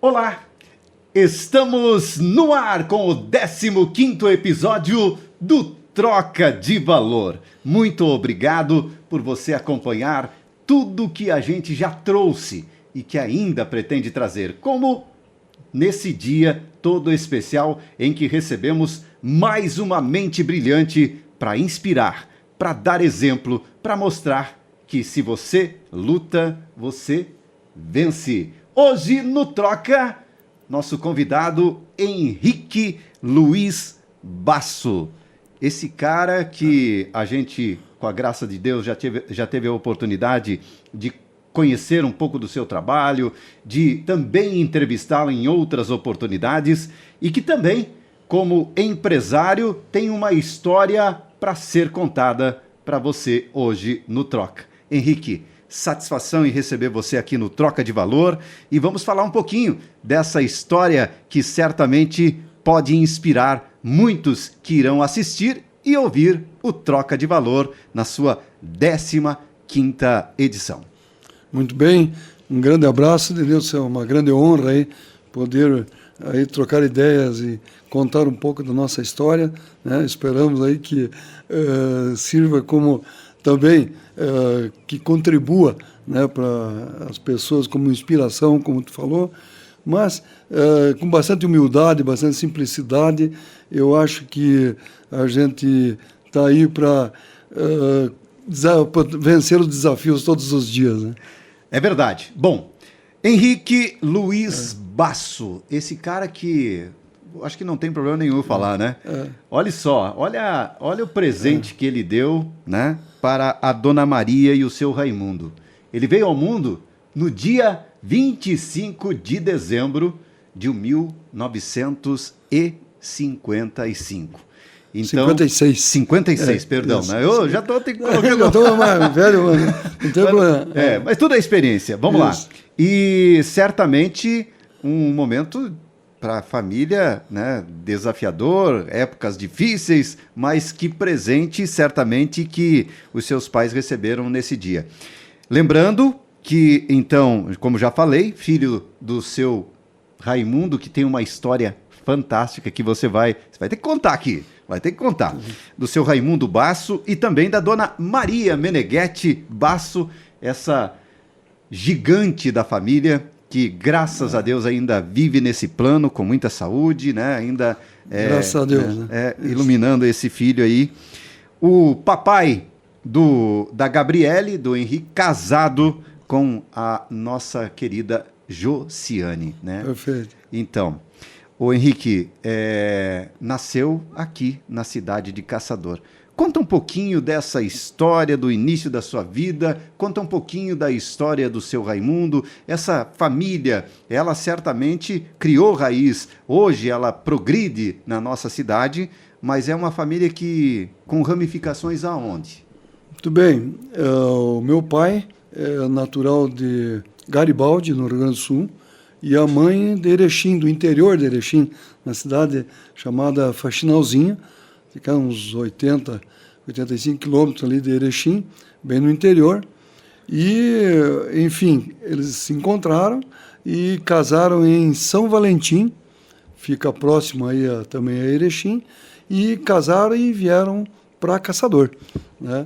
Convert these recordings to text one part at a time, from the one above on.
Olá, estamos no ar com o 15º episódio do Troca de Valor. Muito obrigado por você acompanhar tudo que a gente já trouxe e que ainda pretende trazer, como nesse dia todo especial em que recebemos mais uma mente brilhante para inspirar, para dar exemplo, para mostrar que se você luta, você vence. Hoje no Troca, nosso convidado Henrique Luiz Basso. Esse cara que a gente, com a graça de Deus, já teve a oportunidade de conhecer um pouco do seu trabalho, de também entrevistá-lo em outras oportunidades e que também, como empresário, tem uma história para ser contada para você hoje no Troca. Henrique, satisfação em receber você aqui no Troca de Valor e vamos falar um pouquinho dessa história que certamente pode inspirar muitos que irão assistir e ouvir o Troca de Valor na sua 15ª edição. Muito bem, um grande abraço, de Deus, é uma grande honra aí poder aí trocar ideias e contar um pouco da nossa história, né? Esperamos aí que sirva como também que contribua, né, para as pessoas como inspiração, como tu falou, mas com bastante humildade, bastante simplicidade. Eu acho que a gente está aí para vencer os desafios todos os dias, né? É verdade. Bom, Henrique Luiz Basso, esse cara que acho que não tem problema nenhum falar, né? Olha só, olha o presente que ele deu, né, para a Dona Maria e o seu Raimundo. Ele veio ao mundo no dia 25 de dezembro de 1955. Então, 56, perdão, isso, né? Eu já estou colocando... Eu estou mais velho, mano. Não tem problema. Mas tudo é experiência. Vamos lá. E certamente um momento para a família, né, desafiador, épocas difíceis, mas que presente certamente que os seus pais receberam nesse dia. Lembrando que, então, como já falei, filho do seu Raimundo, que tem uma história fantástica que você vai ter que contar aqui. Vai ter que contar. Do seu Raimundo Basso e também da Dona Maria Meneghetti Basso, essa gigante da família que, graças a Deus, ainda vive nesse plano com muita saúde, né? Ainda graças a Deus, né? Iluminando esse filho aí. O papai da Gabriele, do Henrique, casado com a nossa querida Josiane, né? Perfeito. Então, o Henrique nasceu aqui na cidade de Caçador. Conta um pouquinho dessa história, do início da sua vida, conta um pouquinho da história do seu Raimundo. Essa família, ela certamente criou raiz. Hoje ela progride na nossa cidade, mas é uma família que com ramificações aonde? Muito bem. O meu pai é natural de Garibaldi, no Rio Grande do Sul, e a mãe de Erechim, do interior de Erechim, na cidade chamada Faxinalzinha, fica uns 85 quilômetros ali de Erechim, bem no interior. E, enfim, eles se encontraram e casaram em São Valentim, fica próximo aí também a Erechim, e casaram e vieram para Caçador, né?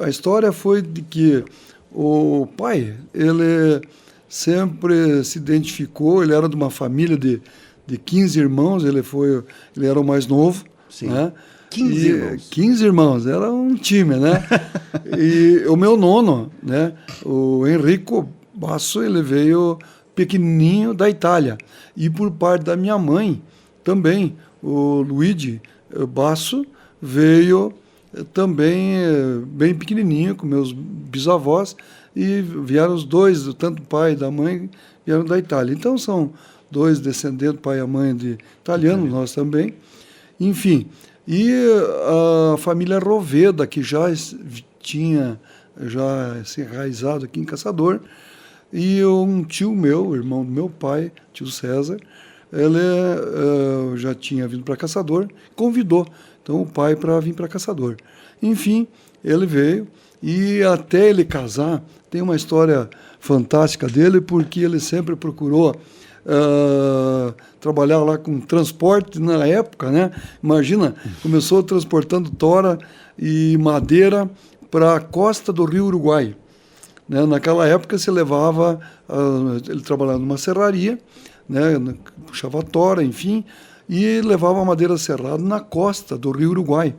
A história foi de que o pai, ele sempre se identificou, ele era de uma família de 15 irmãos, ele era o mais novo. Sim. Né? 15 irmãos. 15 irmãos, era um time, né? E o meu nono, né, o Enrico Basso, ele veio pequenininho da Itália. E por parte da minha mãe, também, o Luigi Basso veio também bem pequenininho, com meus bisavós, e vieram os dois, tanto o pai e da mãe, vieram da Itália. Então são dois descendentes, pai e mãe de italianos, nós também. Enfim, e a família Roveda, que já tinha se enraizado aqui em Caçador, e um tio meu, irmão do meu pai, tio César, ele já tinha vindo para Caçador, convidou então o pai para vir para Caçador. Enfim, ele veio E até ele casar, tem uma história fantástica dele, porque ele sempre procurou trabalhar lá com transporte na época, né? Imagina, começou transportando tora e madeira para a costa do Rio Uruguai. Né? Naquela época se levava, ele trabalhava numa serraria, né? Puxava tora, enfim, e levava madeira serrada na costa do Rio Uruguai,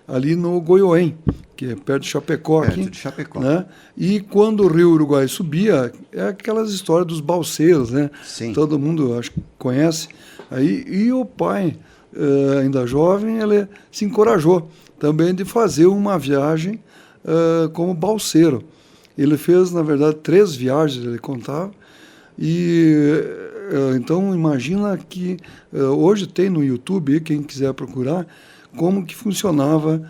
ali no Goiôem, que é perto de Chapecó. Perto aqui, de Chapecó. né? E quando o Rio Uruguai subia, é aquelas histórias dos balseiros, né? Sim. Todo mundo acho que conhece. Aí, e o pai, ainda jovem, ele se encorajou também de fazer uma viagem como balseiro. Ele fez, na verdade, 3 viagens, ele contava. E então imagina que hoje tem no YouTube, quem quiser procurar, como que funcionava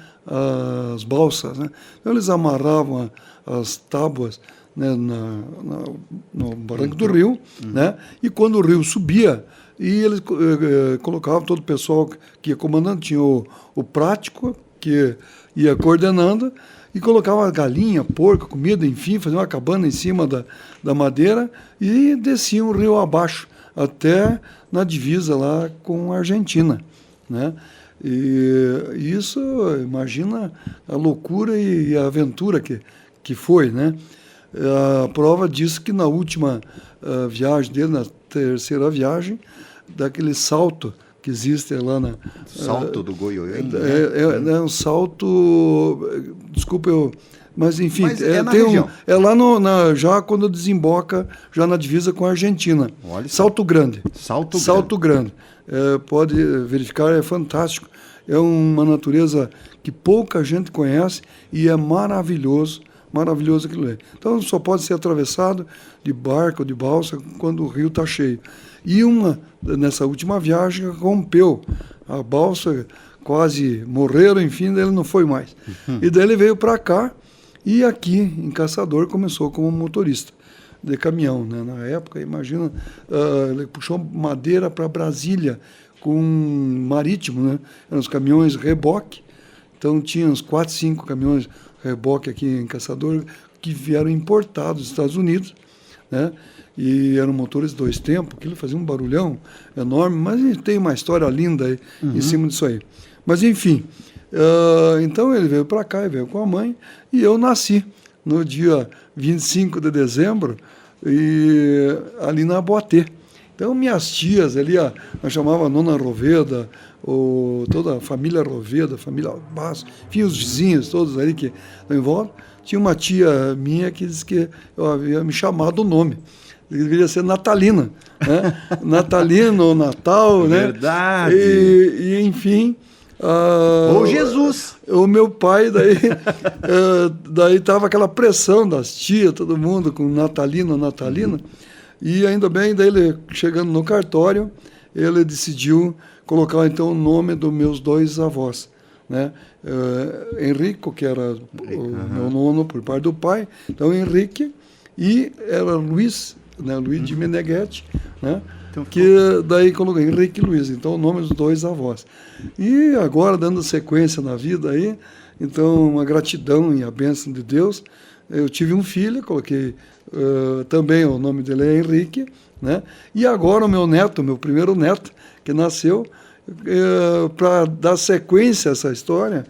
as balsas, né? Então eles amarravam as tábuas, né, no barranco do rio, né? E quando o rio subia, e eles colocavam todo o pessoal que ia comandando, tinha o prático que ia coordenando, e colocava galinha, porco, comida, enfim, fazia uma cabana em cima da madeira e desciam o rio abaixo, até na divisa lá com a Argentina, né? E isso, imagina a loucura e a aventura que foi, né? A prova disso que na última viagem dele, na terceira viagem, daquele salto que existe lá na... Salto do Goiôem? É um salto... Desculpa, mas enfim... Mas é na região. É lá já quando desemboca, já na divisa com a Argentina. Olha só. Salto Grande. Salto Grande. Pode verificar, é fantástico. É uma natureza que pouca gente conhece e é maravilhoso aquilo ali. Então só pode ser atravessado de barco ou de balsa quando o rio está cheio. E nessa última viagem rompeu a balsa, quase morreram, enfim, daí ele não foi mais. E daí ele veio para cá e aqui em Caçador começou como motorista de caminhão, né? Na época, imagina, ele puxou madeira para Brasília com marítimo, né? Eram os caminhões reboque, então tinha uns 4, 5 caminhões reboque aqui em Caçador que vieram importados dos Estados Unidos, né? E eram motores 2 tempos, que ele fazia um barulhão enorme, mas tem uma história linda aí em cima disso aí. Mas enfim, então ele veio para cá, ele veio com a mãe, e eu nasci no dia 25 de dezembro, ali na Aboatê. Então, minhas tias ali, nós chamava a Nona Roveda, toda a família Roveda, a família Basso, enfim, os vizinhos todos ali que estão em volta. Tinha uma tia minha que disse que eu havia me chamado o nome. Deveria ser Natalina, né? Natalina ou Natal, né? Verdade. E enfim... Ou Jesus. O meu pai, daí estava aquela pressão das tias, todo mundo com Natalina. E ainda bem, daí ele, chegando no cartório, ele decidiu colocar então o nome dos meus 2 avós, né? Henrico, que era o meu nono por parte do pai, então Henrique, e era Luiz, né? Luiz de Meneghetti, né? Então, que daí coloquei Henrique e Luiz, então o nome dos 2 avós. E agora, dando sequência na vida aí, então uma gratidão e a bênção de Deus, eu tive um filho, coloquei também o nome dele é Henrique, né? E agora o meu primeiro neto, que nasceu, para dar sequência a essa história,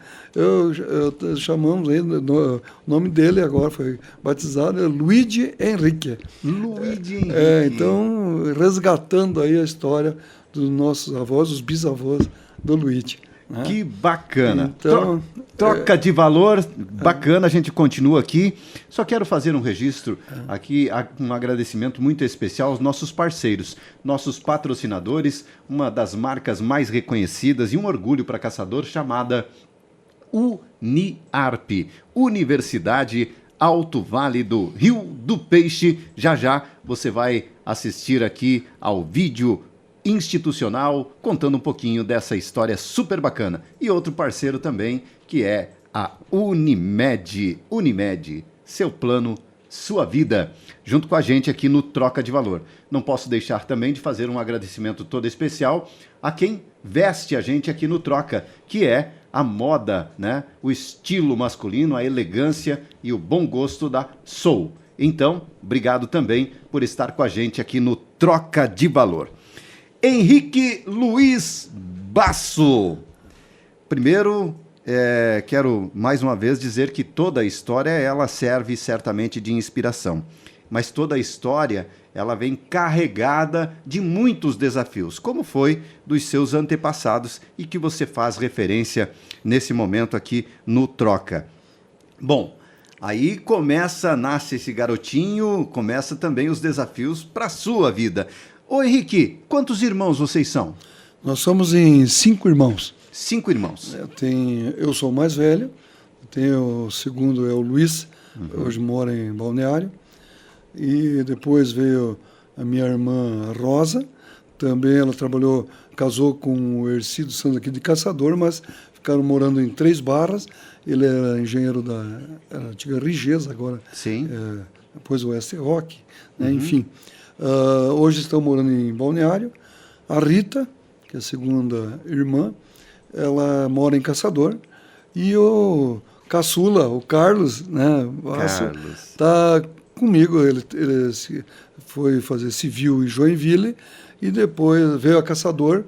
chamamos aí, o nome dele agora foi batizado, é Luigi Henrique. Luigi Henrique. Então, resgatando aí a história dos nossos avós, os bisavós do Luigi. Né? Que bacana. Então, Troca de valor, bacana, a gente continua aqui. Só quero fazer um registro aqui, um agradecimento muito especial aos nossos parceiros, nossos patrocinadores, uma das marcas mais reconhecidas e um orgulho para Caçador, chamada Uniarp, Universidade Alto Vale do Rio do Peixe. Já já você vai assistir aqui ao vídeo institucional, contando um pouquinho dessa história super bacana. E outro parceiro também, que é a Unimed. Unimed, seu plano, sua vida, junto com a gente aqui no Troca de Valor. Não posso deixar também de fazer um agradecimento todo especial a quem veste a gente aqui no Troca, que é a moda, né? O estilo masculino, a elegância e o bom gosto da Soul. Então, obrigado também por estar com a gente aqui no Troca de Valor. Henrique Luiz Basso. Primeiro, quero mais uma vez dizer que toda a história ela serve certamente de inspiração, mas toda a história ela vem carregada de muitos desafios, como foi dos seus antepassados e que você faz referência nesse momento aqui no Troca. Bom, aí nasce esse garotinho, começa também os desafios para a sua vida. Ô Henrique, quantos irmãos vocês são? Nós somos em 5 irmãos. 5 irmãos. Eu sou o mais velho, o segundo é o Luiz, hoje mora em Balneário, e depois veio a minha irmã Rosa, também ela casou com o Ercido Santos aqui de Caçador, mas ficaram morando em Três Barras. Ele era engenheiro da antiga Rigesa, agora Sim. Depois o West Rock, né? Enfim. Hoje estão morando em Balneário. A Rita, que é a segunda irmã, ela mora em Caçador. E o caçula, o Carlos, né? Está comigo. Ele foi fazer civil em Joinville e depois veio a Caçador.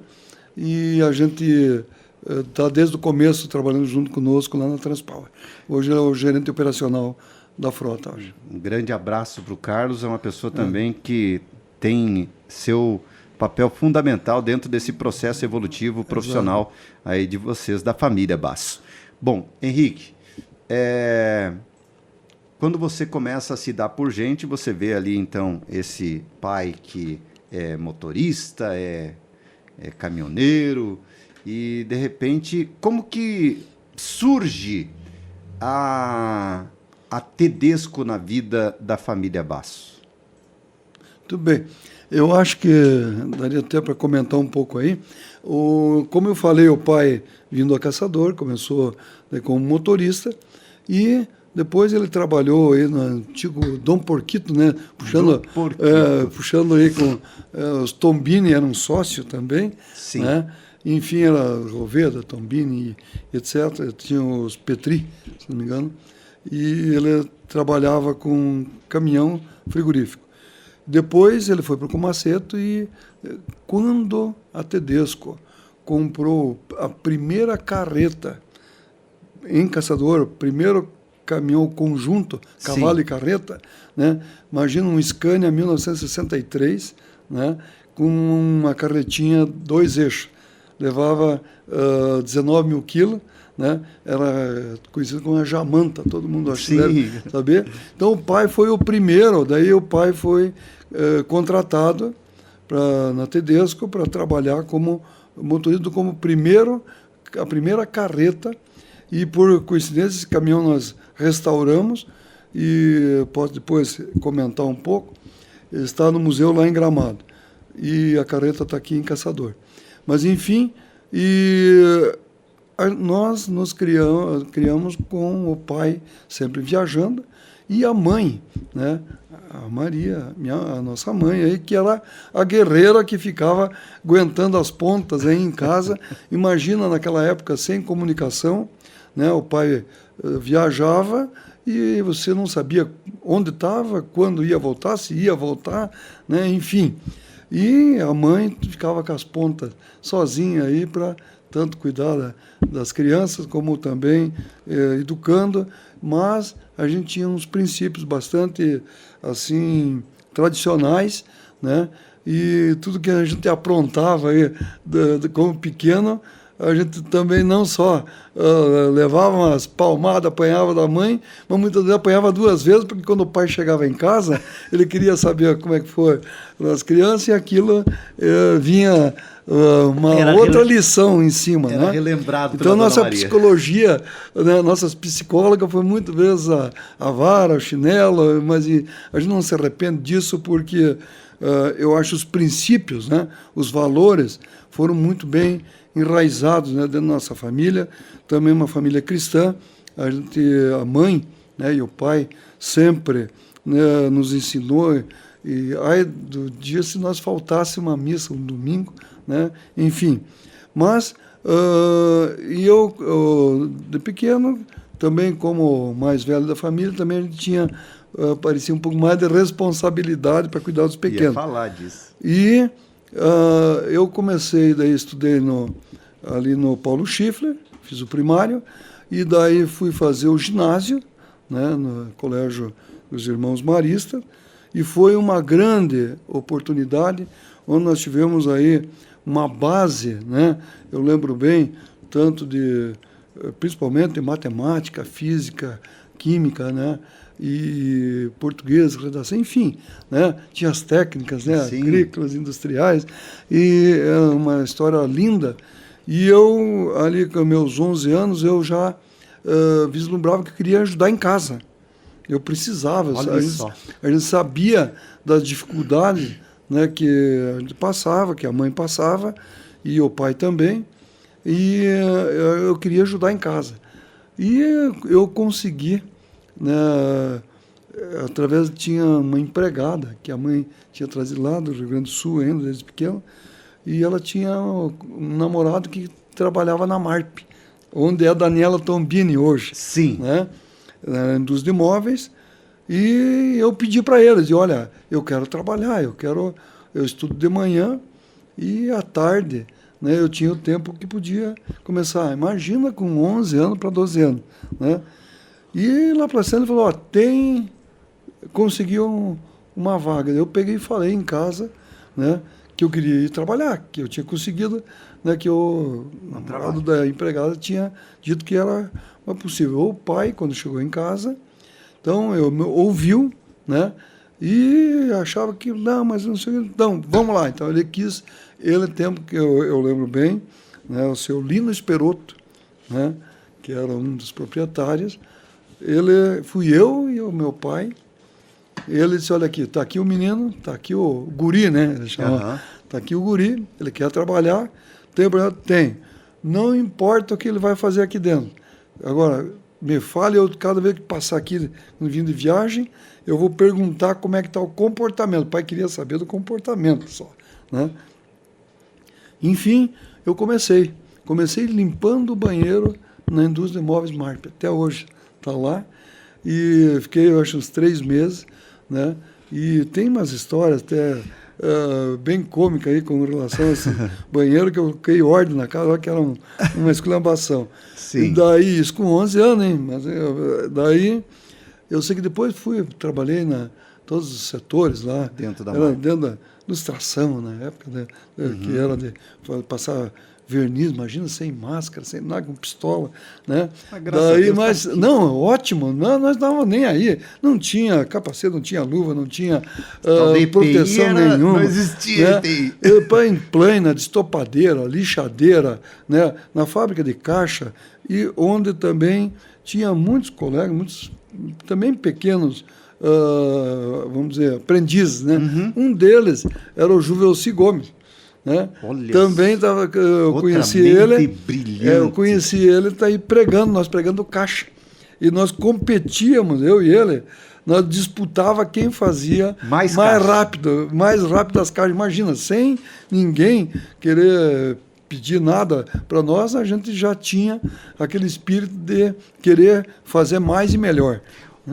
E a gente está desde o começo trabalhando junto conosco lá na Transpower. Hoje é o gerente operacional da frota. Hoje. Um grande abraço para o Carlos, é uma pessoa também que tem seu papel fundamental dentro desse processo evolutivo profissional aí de vocês, da família Basso. Bom, Henrique, quando você começa a se dar por gente, você vê ali então esse pai que é motorista, é caminhoneiro, e de repente, como que surge a Tedesco na vida da família Basso? Muito bem. Eu acho que daria até para comentar um pouco aí. Como eu falei, o pai vindo a Caçador, começou como motorista e depois ele trabalhou aí no antigo Dom Porquito, né? Puxando aí com os Tombini, era um sócio também. Sim. Né? Enfim, era Roveda, Tombini, etc. Tinha os Petri, se não me engano. E ele trabalhava com caminhão frigorífico. Depois ele foi para o Comaceto e quando a Tedesco comprou a primeira carreta em Caçador, primeiro caminhão conjunto, cavalo e carreta, né? Imagina um Scania 1963, né? Com uma carretinha 2 eixos, levava 19 mil quilos, né? Era conhecido como a Jamanta, todo mundo acha que deve saber. Então o pai foi o primeiro, daí o pai foi contratado na Tedesco para trabalhar como motorista, como a primeira carreta, e por coincidência esse caminhão nós restauramos, e posso depois comentar um pouco, está no museu lá em Gramado, e a carreta está aqui em Caçador. Mas enfim, nós nos criamos com o pai sempre viajando, e a mãe, né? A Maria, a nossa mãe, aí, que era a guerreira que ficava aguentando as pontas aí em casa. Imagina naquela época sem comunicação, né? O pai viajava e você não sabia onde estava, quando ia voltar, se ia voltar, né? Enfim. E a mãe ficava com as pontas sozinha aí para tanto cuidar das crianças, como também educando, mas a gente tinha uns princípios bastante assim tradicionais, né? E tudo que a gente aprontava aí como pequeno, a gente também não só levava umas palmadas, apanhava da mãe, mas muitas vezes apanhava 2 vezes, porque quando o pai chegava em casa, ele queria saber como é que foi as crianças, e aquilo vinha outra lição em cima. Era né? relembrado Então, pela nossa Dona Maria. psicologia, né, nossas psicólogas, foi muitas vezes a vara, o chinelo, mas a gente não se arrepende disso, porque eu acho os princípios, né, os valores, foram muito bem enraizados, né, dentro da nossa família, também uma família cristã. A mãe, né, e o pai sempre, né, nos ensinou, e ai do dia se nós faltasse uma missa um domingo, né, enfim. Mas E eu, de pequeno, também como mais velho da família, também a gente tinha, parecia um pouco mais de responsabilidade para cuidar dos pequenos. Ia falar disso. E eu comecei, daí estudei ali no Paulo Schiffler, fiz o primário, e daí fui fazer o ginásio, né, no Colégio dos Irmãos Maristas, e foi uma grande oportunidade, onde nós tivemos aí uma base, né, eu lembro bem, tanto principalmente de matemática, física, química, né, e português, redação, enfim, né, tinha as técnicas, né, agrícolas, industriais, e é uma história linda. E eu, ali com meus 11 anos, eu já vislumbrava que eu queria ajudar em casa. Eu precisava, a gente sabia das dificuldades, né, que a gente passava, que a mãe passava, e o pai também, e eu queria ajudar em casa. E eu consegui, né, através, tinha uma empregada, que a mãe tinha trazido lá do Rio Grande do Sul, ainda desde pequeno, e ela tinha um namorado que trabalhava na MARP, onde é a Daniela Tombini hoje. Sim. Né? Na indústria de imóveis. E eu pedi para eles, olha, eu quero trabalhar, eu estudo de manhã e à tarde, né, eu tinha o tempo que podia começar. Imagina com 11 anos para 12 anos. Né? E lá para cima ele falou, conseguiu uma vaga. Eu peguei e falei em casa, né, que eu queria ir trabalhar, que eu tinha conseguido, né, que o namorado da empregada tinha dito que era possível. O pai, quando chegou em casa, então ouviu, né, e achava que, não, mas não sei, então, vamos lá. Então ele tempo que eu lembro bem, né, o seu Lino Esperotto, né, que era um dos proprietários, fui eu e o meu pai. Ele disse, olha aqui, está aqui o menino, está aqui o guri, né? Ele chama, está aqui o guri, ele quer trabalhar, tem. Não importa o que ele vai fazer aqui dentro. Agora, me fale, cada vez que passar aqui, vindo de viagem, eu vou perguntar como é que está o comportamento. O pai queria saber do comportamento só. Né? Enfim, eu comecei limpando o banheiro na indústria de imóveis MARP, até hoje está lá. E fiquei, eu acho, uns 3 meses, né? E tem umas histórias até bem cômicas aí com relação a esse banheiro, que eu coloquei ordem na casa, que era uma esculhambação. Sim. E daí, isso com 11 anos, hein? Mas daí, eu sei que depois trabalhei todos os setores lá. Dentro da ilustração, na época, né? Que era de passar verniz, imagina, sem máscara, sem nada, com pistola, né? Daí, mas não, ótimo, nós não estávamos nem aí, não tinha capacete, não tinha luva, não tinha proteção nenhuma. Não existia, né? Em plena, destopadeira, lixadeira, né? Na fábrica de caixa, e onde também tinha muitos colegas, muitos também pequenos, vamos dizer, aprendizes, né? Um deles era o Juvelci Gomes. Né? Também eu conheci ele. Brilhante. Eu conheci ele, está aí pregando, nós pregando caixa. E nós competíamos, eu e ele, nós disputava quem fazia mais rápido as caixas. Imagina, sem ninguém querer pedir nada para nós, a gente já tinha aquele espírito de querer fazer mais e melhor.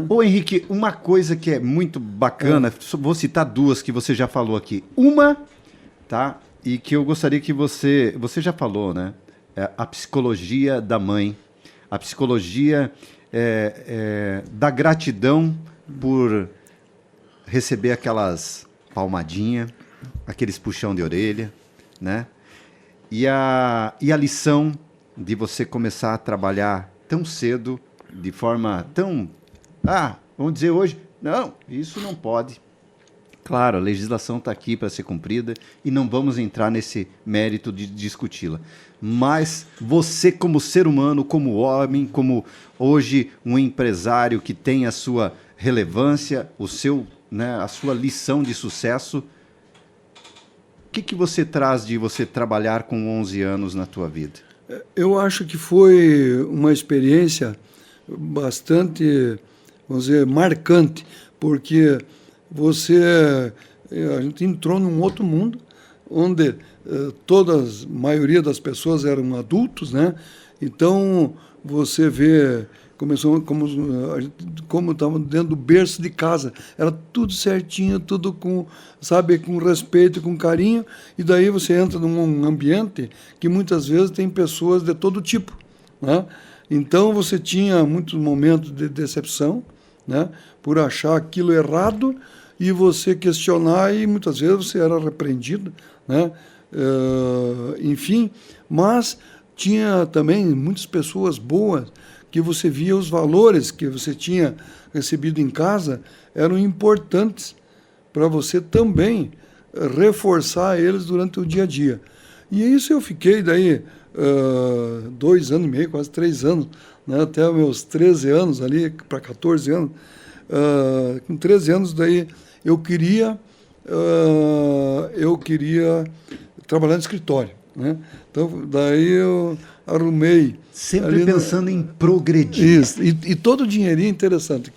Ô Henrique, uma coisa que é muito bacana, vou citar 2 que você já falou aqui. Uma, tá? E que eu gostaria que você já falou, né? A psicologia da mãe, a psicologia da gratidão por receber aquelas palmadinhas, aqueles puxão de orelha, né? E a lição de você começar a trabalhar tão cedo, de forma tão... vamos dizer hoje, não, isso não pode. Claro, a legislação está aqui para ser cumprida e não vamos entrar nesse mérito de discuti-la. Mas você, como ser humano, como homem, como hoje um empresário que tem a sua relevância, a sua lição de sucesso, o que você traz de você trabalhar com 11 anos na tua vida? Eu acho que foi uma experiência bastante, vamos dizer, marcante, porque a gente entrou num outro mundo, onde maioria das pessoas eram adultos, né? Então, você vê, como estavam dentro do berço de casa, era tudo certinho, tudo com respeito, com carinho, e daí você entra num ambiente que muitas vezes tem pessoas de todo tipo, né? Então, você tinha muitos momentos de decepção, né? Por achar aquilo errado, e você questionar, e muitas vezes você era repreendido, né? Enfim, mas tinha também muitas pessoas boas que você via os valores que você tinha recebido em casa eram importantes para você também reforçar eles durante o dia a dia. E isso eu fiquei daí 2 anos e meio, quase 3 anos, né, até meus 13 anos ali, para 14 anos. Com 13 anos daí eu queria trabalhar no escritório, né? Então, daí eu arrumei... Sempre pensando em progredir. Isso, e todo o dinheirinho interessante,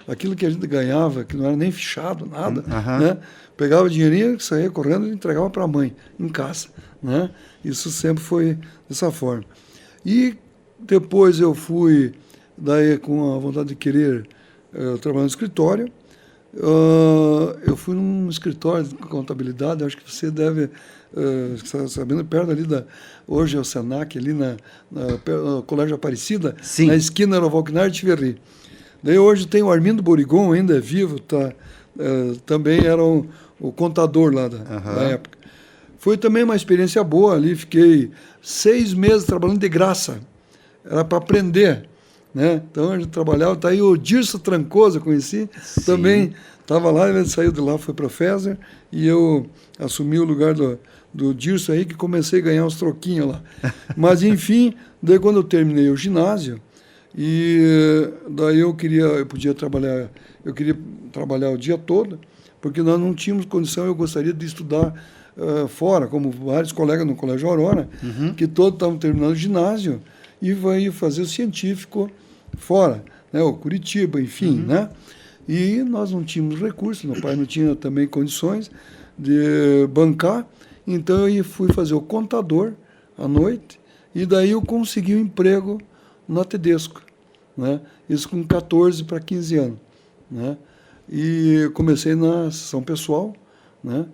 aquilo que a gente ganhava, que não era nem fichado, nada, né? Pegava o dinheirinho, saía correndo e entregava para a mãe, em casa, né? Isso sempre foi dessa forma. E depois eu fui, daí com a vontade de querer trabalhar no escritório. Eu fui num escritório de contabilidade, acho que você deve estar sabendo, perto ali hoje é o Senac, ali no Colégio Aparecida, Sim. Na esquina era o Valquinar de Tiverri. Daí hoje tem o Armindo Borigon, ainda é vivo, também era o contador lá da época. Foi também uma experiência boa ali, fiquei 6 meses trabalhando de graça, era para aprender, né? Então a gente trabalhava, tá aí o Dirso Trancoso, conheci, sim, também estava lá, ele saiu de lá, foi para o Feser, e eu assumi o lugar do Dirso aí, que comecei a ganhar uns troquinhos lá. Mas enfim, daí quando eu terminei o ginásio, e daí eu queria trabalhar o dia todo, porque nós não tínhamos condição, eu gostaria de estudar fora, como vários colegas no Colégio Aurora, que todos estavam terminando o ginásio, e vai fazer o científico fora, né? O Curitiba, enfim, né? E nós não tínhamos recursos, meu pai não tinha também condições de bancar, então eu fui fazer o contador à noite, e daí eu consegui um emprego na Tedesco, né? Isso com 14 para 15 anos, né? E comecei na sessão pessoal, né?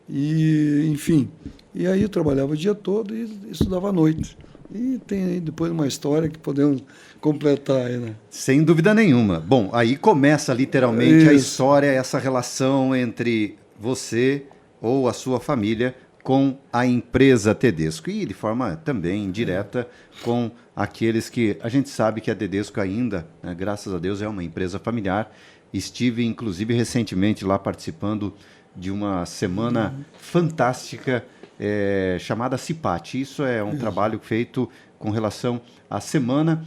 E, enfim, e aí eu trabalhava o dia todo e estudava à noite. E tem aí depois uma história que podemos completar aí, né? Sem dúvida nenhuma. Bom, aí começa literalmente a história, essa relação entre você ou a sua família com a empresa Tedesco e de forma também indireta com aqueles que a gente sabe que a Tedesco ainda, né, graças a Deus, é uma empresa familiar. Estive, inclusive, recentemente lá participando de uma semana fantástica chamada CIPAT. Isso é um trabalho feito com relação à semana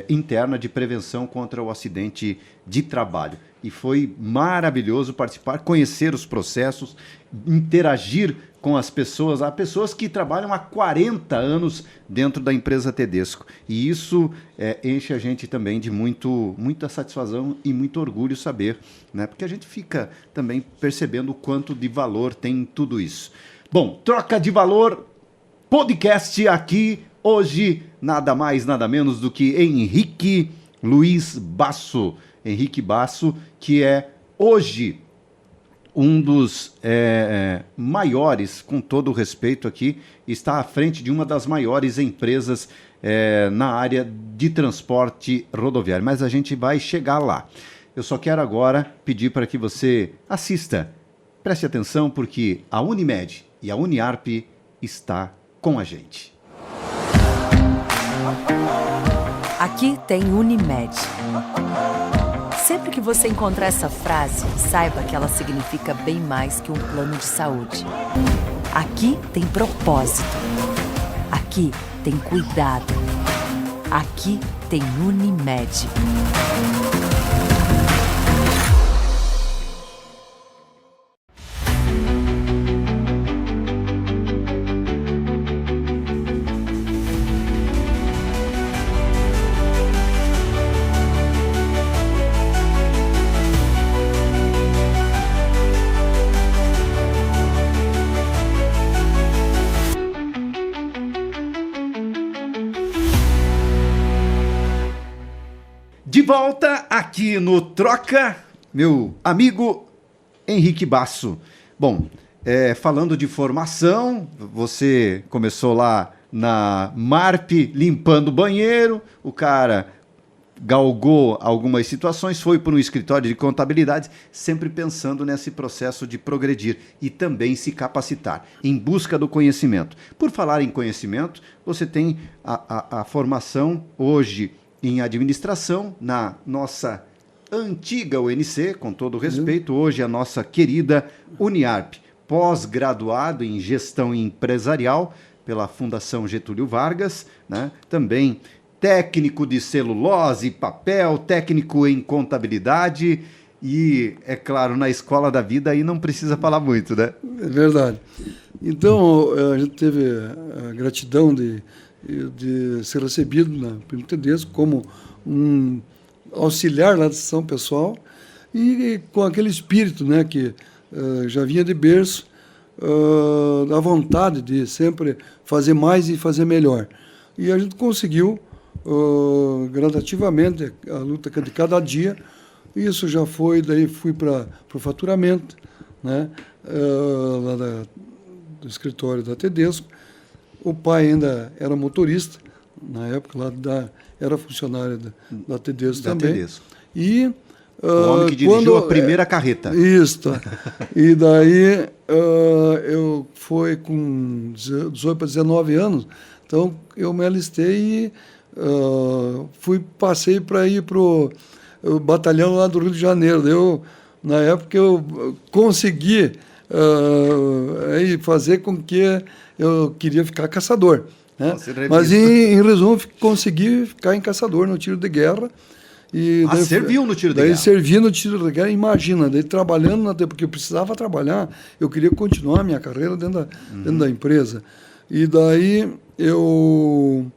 interna de prevenção contra o acidente de trabalho. E foi maravilhoso participar, conhecer os processos, interagir com as pessoas. Há pessoas que trabalham há 40 anos dentro da empresa Tedesco. E isso enche a gente também de muita satisfação e muito orgulho saber, né? Porque a gente fica também percebendo o quanto de valor tem tudo isso. Bom, Troca de Valor, podcast aqui hoje, nada mais, nada menos do que Henrique Luiz Basso. Henrique Basso, que é hoje um dos maiores, com todo o respeito aqui, está à frente de uma das maiores empresas na área de transporte rodoviário. Mas a gente vai chegar lá. Eu só quero agora pedir para que você assista, preste atenção, porque a Unimed e a Uniarp está com a gente. Aqui tem Unimed. Sempre que você encontrar essa frase, saiba que ela significa bem mais que um plano de saúde. Aqui tem propósito. Aqui tem cuidado. Aqui tem Unimed. volta aqui no Troca, meu amigo Henrique Basso. Bom, falando de formação, você começou lá na MARP limpando o banheiro, o cara galgou algumas situações, foi para um escritório de contabilidade, sempre pensando nesse processo de progredir e também se capacitar, em busca do conhecimento. Por falar em conhecimento, você tem a formação hoje em administração na nossa antiga UNC, com todo respeito, hoje a nossa querida Uniarp, pós-graduado em gestão empresarial pela Fundação Getúlio Vargas, né? Também técnico de celulose e papel, técnico em contabilidade e, é claro, na escola da vida aí não precisa falar muito, né? É verdade. Então, a gente teve a gratidão de ser recebido na Primo Tedesco como um auxiliar lá da assistência pessoal e com aquele espírito, né, que já vinha de berço, da vontade de sempre fazer mais e fazer melhor. E a gente conseguiu gradativamente a luta de cada dia. Isso já foi, daí fui para o faturamento, né, lá do escritório da Tedesco. O pai ainda era motorista, na época lá era funcionário da Tedesco também. Tedesco. E o homem que dirigiu a primeira carreta. Isso. E daí eu fui com 18 para 19 anos, então eu me alistei e passei para ir para o batalhão lá do Rio de Janeiro. Na época eu consegui fazer com que eu queria ficar caçador. Né? Mas, em resumo, consegui ficar em caçador no tiro de guerra. E daí, serviu no tiro de guerra? Daí servi no tiro de guerra, imagina, daí trabalhando, porque eu precisava trabalhar, eu queria continuar a minha carreira dentro da empresa. E daí eu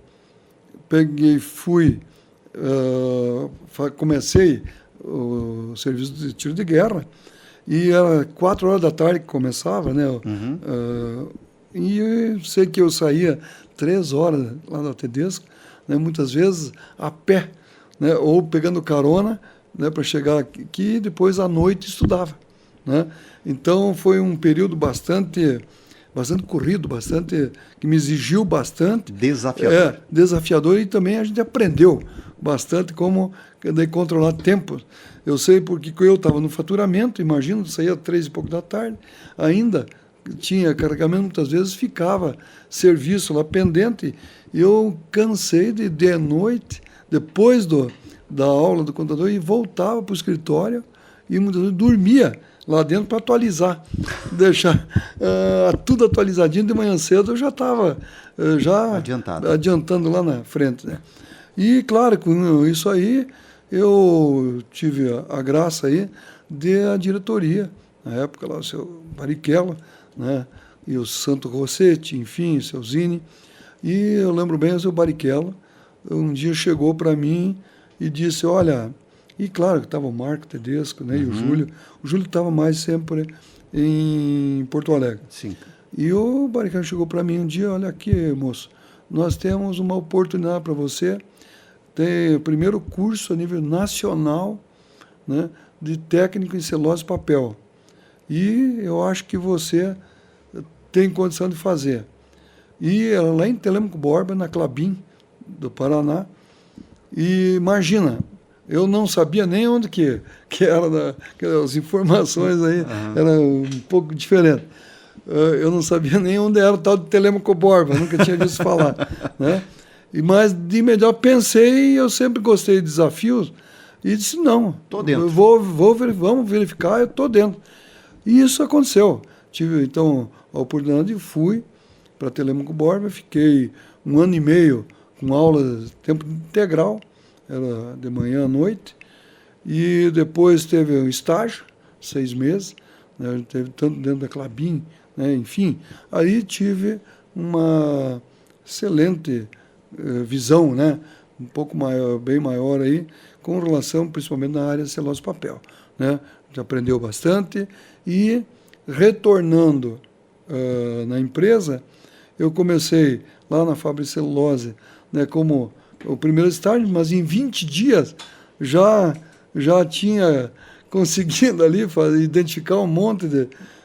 comecei o serviço de tiro de guerra, e era 4 horas da tarde que começava, né? E eu sei que eu saía 3 horas lá da Tedesco, né, muitas vezes a pé, né, ou pegando carona, né, para chegar aqui e depois à noite estudava. Né? Então foi um período bastante corrido, que me exigiu bastante. Desafiador. Desafiador, e também a gente aprendeu bastante como controlar tempo. Eu sei porque eu estava no faturamento, imagino, saía 3 e pouco da tarde, ainda tinha carregamento, muitas vezes ficava serviço lá pendente, e eu cansei de noite, depois da aula do contador, e voltava para o escritório e muitas vezes dormia lá dentro para atualizar, deixar tudo atualizadinho. De manhã cedo eu já estava adiantando lá na frente. Né? E, claro, com isso aí, eu tive a graça aí a diretoria, na época lá o seu Barichella, né? E o Santo Rossetti, enfim, o seu Zini. E eu lembro bem, o seu Barichella um dia chegou para mim e disse, olha, e claro que estava o Marco Tedesco, né, e o Júlio. O Júlio estava mais sempre em Porto Alegre. Sim. E o Barichella chegou para mim um dia, olha aqui, moço, nós temos uma oportunidade para você, tem o primeiro curso a nível nacional, né, de técnico em celulose e papel. E eu acho que você tem condição de fazer. E era lá em Telêmaco Borba, na Klabin, do Paraná. E imagina, eu não sabia nem onde que era, as informações aí eram um pouco diferentes. Eu não sabia nem onde era o tal de Telêmaco Borba, nunca tinha visto falar. Né? Mas de imediato pensei, eu sempre gostei de desafios, e disse, não, tô dentro. Vamos verificar, eu estou dentro. E isso aconteceu. Tive, então, a oportunidade e fui para Telêmaco Borba, fiquei 1 ano e meio com aula tempo integral, era de manhã à noite, e depois teve um estágio, 6 meses, né, teve tanto dentro da Klabin, né, enfim, aí tive uma excelente visão, né, um pouco maior, bem maior aí, com relação principalmente na área de celulose e papel, né, já aprendeu bastante. E retornando na empresa, eu comecei lá na fábrica de celulose, né, como o primeiro estágio, mas em 20 dias já tinha conseguido ali identificar um monte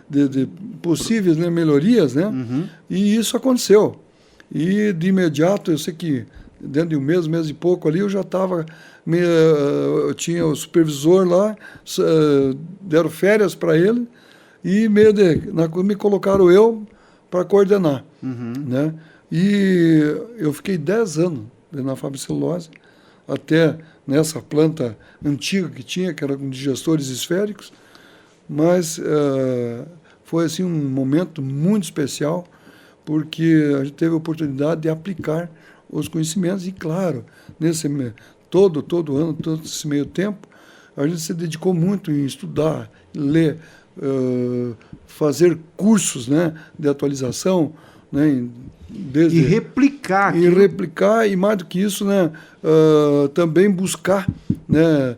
de possíveis, né, melhorias, né? E isso aconteceu. E de imediato, eu sei que dentro de um mês e pouco ali, eu já estava, eu tinha o supervisor lá, deram férias para ele e me colocaram eu para coordenar, né? E eu fiquei 10 anos na fábrica de celulose, até nessa planta antiga que tinha, que era com digestores esféricos, mas foi assim um momento muito especial, porque a gente teve a oportunidade de aplicar os conhecimentos e, claro, nesse todo ano, todo esse meio tempo, a gente se dedicou muito em estudar, ler, fazer cursos, né, de atualização, né, e replicar. E mais do que isso, né, também buscar, né,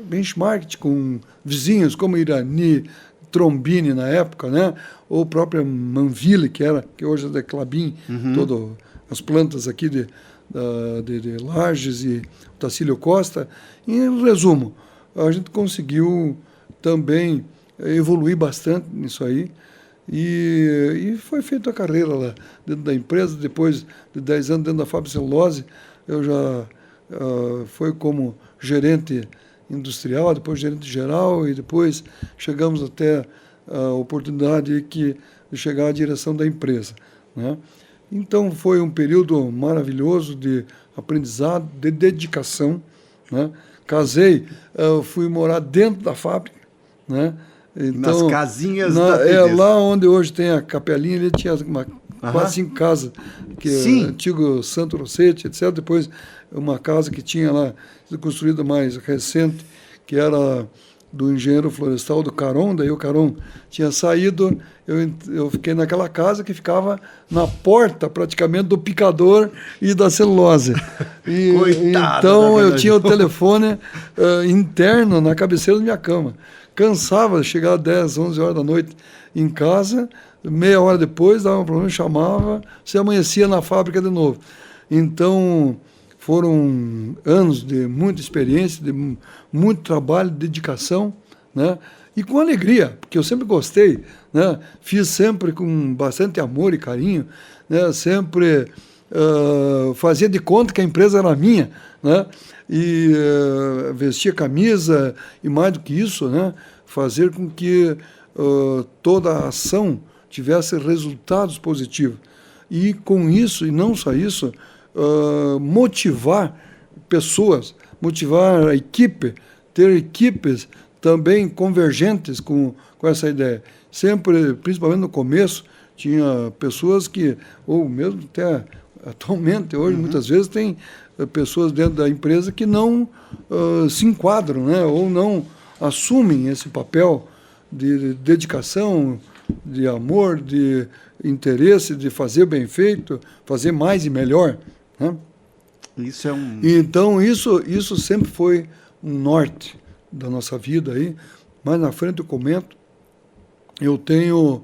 benchmark com vizinhos como Irani, Trombini na época, né, ou própria Manville, que hoje é da Klabin, todas as plantas aqui de Lages e Tacílio Costa. Em resumo, a gente conseguiu também evoluir bastante nisso aí, e foi feita a carreira lá dentro da empresa. Depois de 10 anos dentro da fábrica de celulose, eu já fui como gerente industrial, depois gerente geral, e depois chegamos até a oportunidade de chegar à direção da empresa, né? Então foi um período maravilhoso de aprendizado, de dedicação, né? Casei, fui morar dentro da fábrica, né? Então, nas casinhas da Fidesz. Lá onde hoje tem a capelinha, ele tinha quase 5 casas, que é antigo Santo Rossetti, etc. Depois uma casa que tinha lá, construída mais recente, que era do engenheiro florestal do Caron. Daí o Caron tinha saído, eu fiquei naquela casa que ficava na porta praticamente do picador e da celulose. Então eu tinha o telefone interno na cabeceira da minha cama. Cansava de chegar às 10, 11 horas da noite em casa, meia hora depois dava um problema, chamava, você amanhecia na fábrica de novo. Então foram anos de muita experiência, de muito trabalho, dedicação, né? E com alegria, porque eu sempre gostei, né? Fiz sempre com bastante amor e carinho, né? Sempre fazia de conta que a empresa era minha, né? E vestia camisa, e mais do que isso, né? Fazer com que toda a ação tivesse resultados positivos. E com isso, e não só isso, motivar pessoas, motivar a equipe, ter equipes também convergentes com essa ideia. Sempre, principalmente no começo, tinha pessoas que, ou mesmo até atualmente, hoje, muitas vezes, tem pessoas dentro da empresa que não se enquadram, né, ou não assumem esse papel de dedicação, de amor, de interesse, de fazer bem feito, fazer mais e melhor, né? Isso é um... Então, isso sempre foi um norte da nossa vida aí. Mais na frente eu comento. Eu tenho,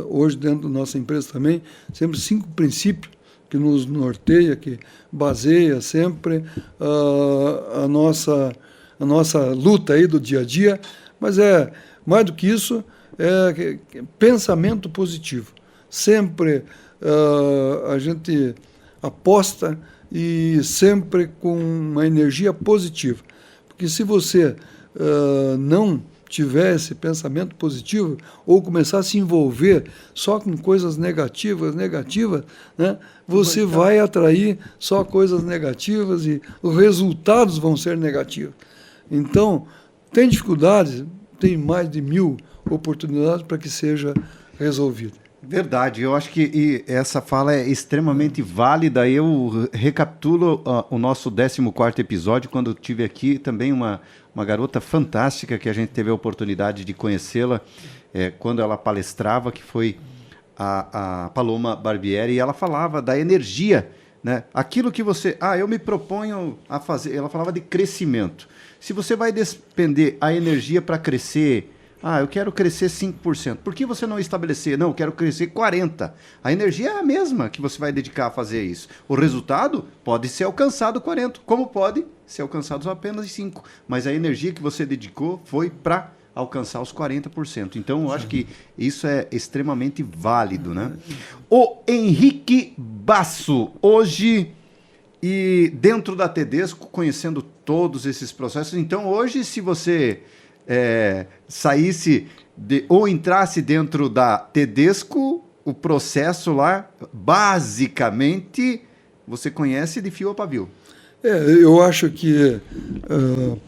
hoje dentro da nossa empresa também, sempre 5 princípios que nos norteia, que baseia sempre a nossa luta aí do dia a dia. Mas mais do que isso, pensamento positivo. Sempre a gente aposta e sempre com uma energia positiva. Porque se você não tiver esse pensamento positivo, ou começar a se envolver só com coisas negativas, né, você vai atrair só coisas negativas e os resultados vão ser negativos. Então, tem dificuldades, tem mais de 1000 oportunidades para que seja resolvido. Verdade, eu acho que essa fala é extremamente válida. Eu recapitulo o nosso 14º episódio, quando eu tive aqui também uma garota fantástica que a gente teve a oportunidade de conhecê-la quando ela palestrava, que foi a Paloma Barbieri, e ela falava da energia, né? Aquilo que você... eu me proponho a fazer... Ela falava de crescimento. Se você vai despender a energia para crescer eu quero crescer 5%. Por que você não estabelecer? Não, eu quero crescer 40%. A energia é a mesma que você vai dedicar a fazer isso. O resultado pode ser alcançado 40%, como pode ser alcançado apenas 5%. Mas a energia que você dedicou foi para alcançar os 40%. Então, eu acho que isso é extremamente válido, né? O Henrique Basso, hoje, e dentro da Tedesco, conhecendo todos esses processos. Então, hoje, se você saísse ou entrasse dentro da Tedesco, o processo lá, basicamente, você conhece de fio a pavio. Eu acho que,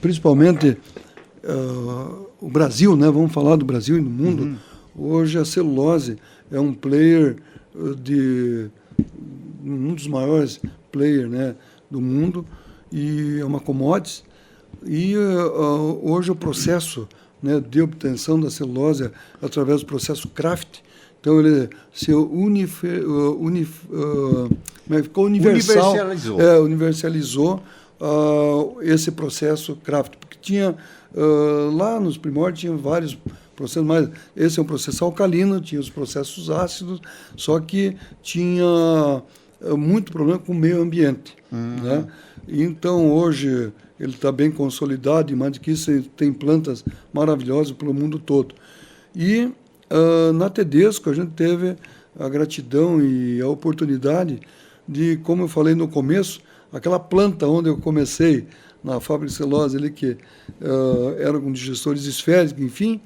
principalmente, o Brasil, né? Vamos falar do Brasil e do mundo. Hoje a celulose é um player um dos maiores players, né, do mundo, e é uma commodity. E hoje o processo, né, de obtenção da celulose através do processo Kraft, então ele se universalizou esse processo Kraft, porque tinha lá nos primórdios tinha vários processos, mas esse é um processo alcalino, tinha os processos ácidos, só que tinha muito problema com o meio ambiente, né? Então hoje ele está bem consolidado, e mais do que isso, tem plantas maravilhosas pelo mundo todo. E na Tedesco a gente teve a gratidão e a oportunidade de, como eu falei no começo, aquela planta onde eu comecei, na fábrica de celulose, ali, que era com digestores esféricos, enfim,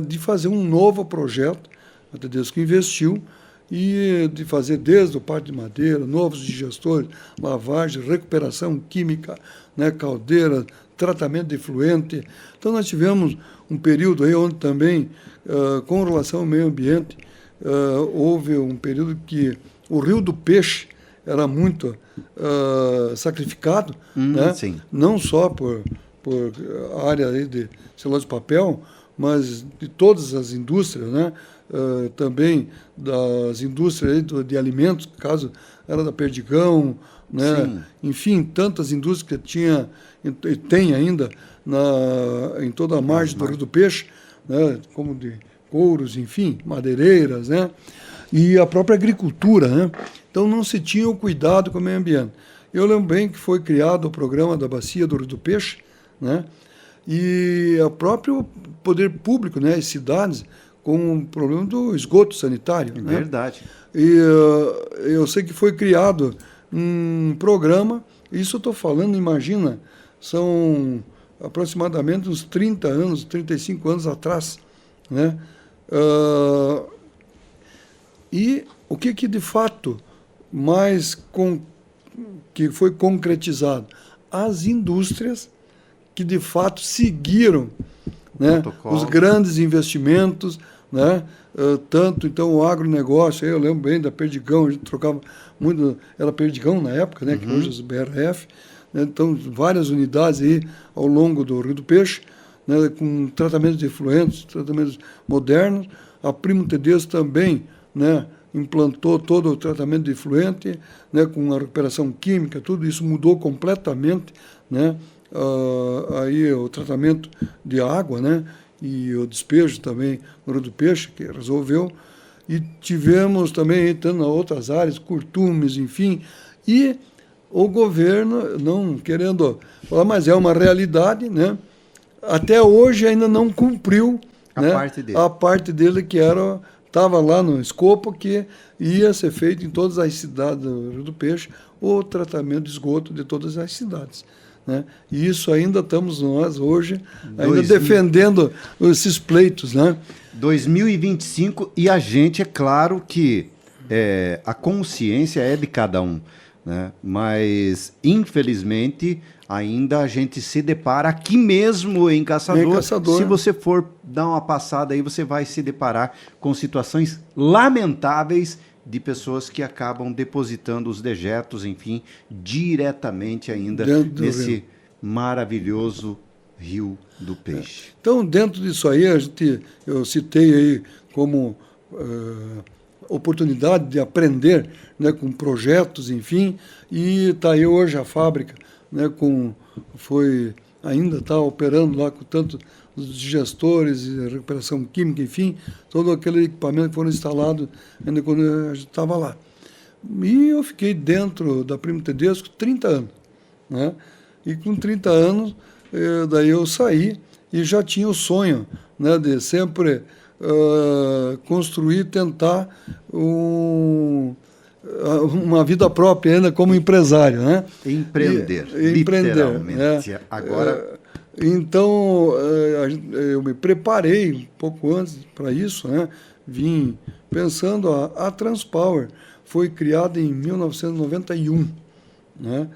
de fazer um novo projeto. A Tedesco investiu, e de fazer desde o parte de madeira, novos digestores, lavagem, recuperação química, né, caldeira, tratamento de efluente. Então nós tivemos um período aí onde também, com relação ao meio ambiente, houve um período que o Rio do Peixe era muito sacrificado, né? Sim. Não só por área aí de celulose de papel, mas de todas as indústrias, né? Também das indústrias de alimentos, no caso era da Perdigão, né? Sim. Enfim, tantas indústrias que tinha e tem ainda em toda a margem do Rio do Peixe, né? Como de couros, enfim, madeireiras, né? E a própria agricultura, né? Então não se tinha o cuidado com o meio ambiente. Eu lembro bem que foi criado o programa da Bacia do Rio do Peixe, né? E o próprio poder público, né, as cidades, com o problema do esgoto sanitário. É, né? verdade. E eu sei que foi criado um programa, isso eu estou falando, imagina, são aproximadamente uns 30 anos, 35 anos atrás, né? E o que de fato que foi concretizado? As indústrias que de fato seguiram, né, os grandes investimentos, né, tanto então o agronegócio, eu lembro bem da Perdigão, a gente trocava muito, era Perdigão na época, né, que hoje é o BRF, né, então várias unidades aí ao longo do Rio do Peixe, né, com tratamentos de efluentes, tratamentos modernos. A Primo Tedesco também, né, implantou todo o tratamento de efluente, né, com a recuperação química, tudo isso mudou completamente, né, aí o tratamento de água, né, e o despejo também no Rio do Peixe, que resolveu, e tivemos também, entrando em outras áreas, curtumes, enfim, e o governo, não querendo falar, mas é uma realidade, né, até hoje ainda não cumpriu a parte dele que estava lá no escopo, que ia ser feito em todas as cidades do Rio do Peixe, o tratamento de esgoto de todas as cidades. Né? E isso ainda estamos nós hoje ainda defendendo esses pleitos. Né? 2025, e a gente, é claro que a consciência é de cada um, né? Mas, infelizmente, ainda a gente se depara aqui mesmo em Caçador. Se você for dar uma passada aí, você vai se deparar com situações lamentáveis de pessoas que acabam depositando os dejetos, enfim, diretamente ainda nesse maravilhoso Rio do Peixe. Então, dentro disso aí, eu citei aí como oportunidade de aprender, né, com projetos, enfim, e está aí hoje a fábrica, né, foi ainda está operando lá com tanto os digestores e recuperação química, enfim, todo aquele equipamento que foram instalados ainda quando a gente estava lá. E eu fiquei dentro da Primo Tedesco 30 anos. Né? E com 30 anos, daí eu saí e já tinha o sonho, né, de sempre construir, tentar uma vida própria ainda como empresário. Né? Empreender, empreender, literalmente. Né? Agora... Então, eu me preparei um pouco antes para isso, né? Vim pensando, a Transpower foi criada em 1991, né?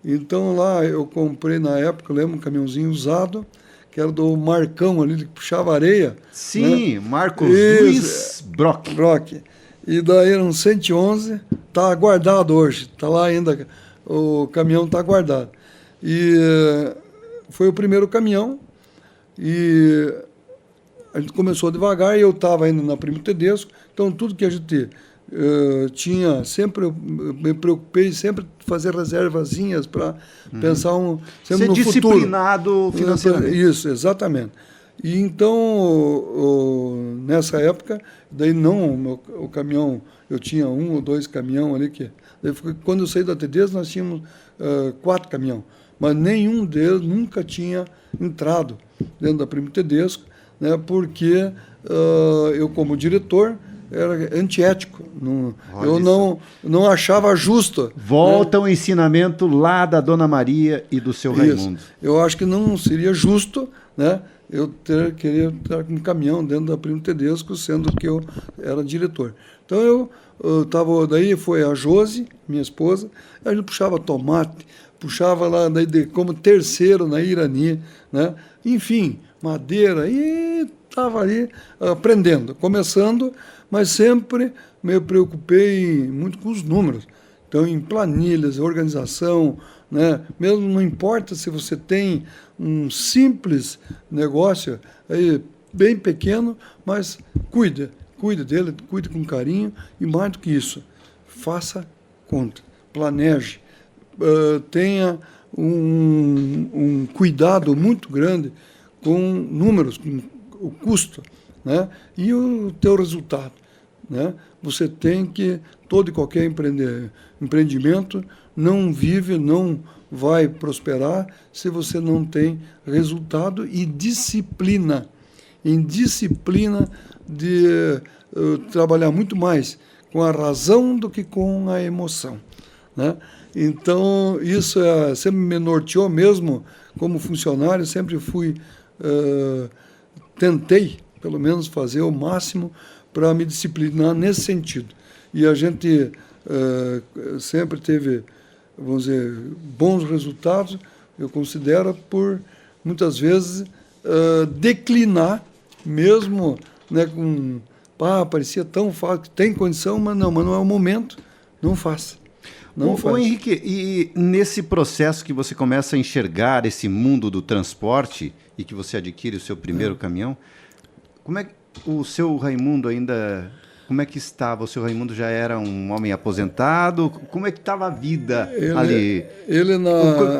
Então lá eu comprei na época, eu lembro, um caminhãozinho usado, que era do Marcão ali, que puxava areia. Sim, né? Marcos Luiz Brock. E daí era um 111, está guardado hoje, está lá ainda, o caminhão está guardado. E foi o primeiro caminhão, e a gente começou devagar, e eu estava ainda na Primo Tedesco, então tudo que a gente tinha, sempre eu me preocupei, sempre fazer reservazinhas para pensar sempre Ser no disciplinado futuro. financeiramente. Isso, exatamente. E então, nessa época, daí não, o caminhão, eu tinha 1 ou 2 caminhões ali, quando eu saí da Tedesco, nós tínhamos 4 caminhões, mas nenhum deles nunca tinha entrado dentro da Primo Tedesco, né, porque eu, como diretor, era antiético. Eu não achava justo. Volta o ensinamento lá da Dona Maria e do seu Raimundo. Eu acho que não seria justo, né, eu querer ter um caminhão dentro da Primo Tedesco, sendo que eu era diretor. Então eu estava, daí foi a Josi, minha esposa, a gente puxava tomate, puxava lá daí como terceiro na Irani, né? Enfim, madeira, e estava ali aprendendo, começando, mas sempre me preocupei muito com os números. Então, em planilhas, organização, né? Mesmo não importa se você tem um simples negócio, aí, bem pequeno, mas cuide dele, cuide com carinho, e mais do que isso, faça conta, planeje, tenha um cuidado muito grande com números, com o custo, né? E o teu resultado, né? Você tem que, todo e qualquer empreendimento não vai prosperar se você não tem resultado e disciplina. Em disciplina de trabalhar muito mais com a razão do que com a emoção, né? Então, isso sempre me norteou mesmo como funcionário, sempre tentei, pelo menos, fazer o máximo para me disciplinar nesse sentido. E a gente sempre teve, vamos dizer, bons resultados, eu considero, por, muitas vezes, declinar, mesmo, né, parecia tão fácil, tem condição, mas não é o momento, não faça. Ô Henrique, e nesse processo que você começa a enxergar esse mundo do transporte e que você adquire o seu primeiro caminhão, como é que o seu Raimundo ainda... Como é que estava? O seu Raimundo já era um homem aposentado? Como é que estava a vida ali?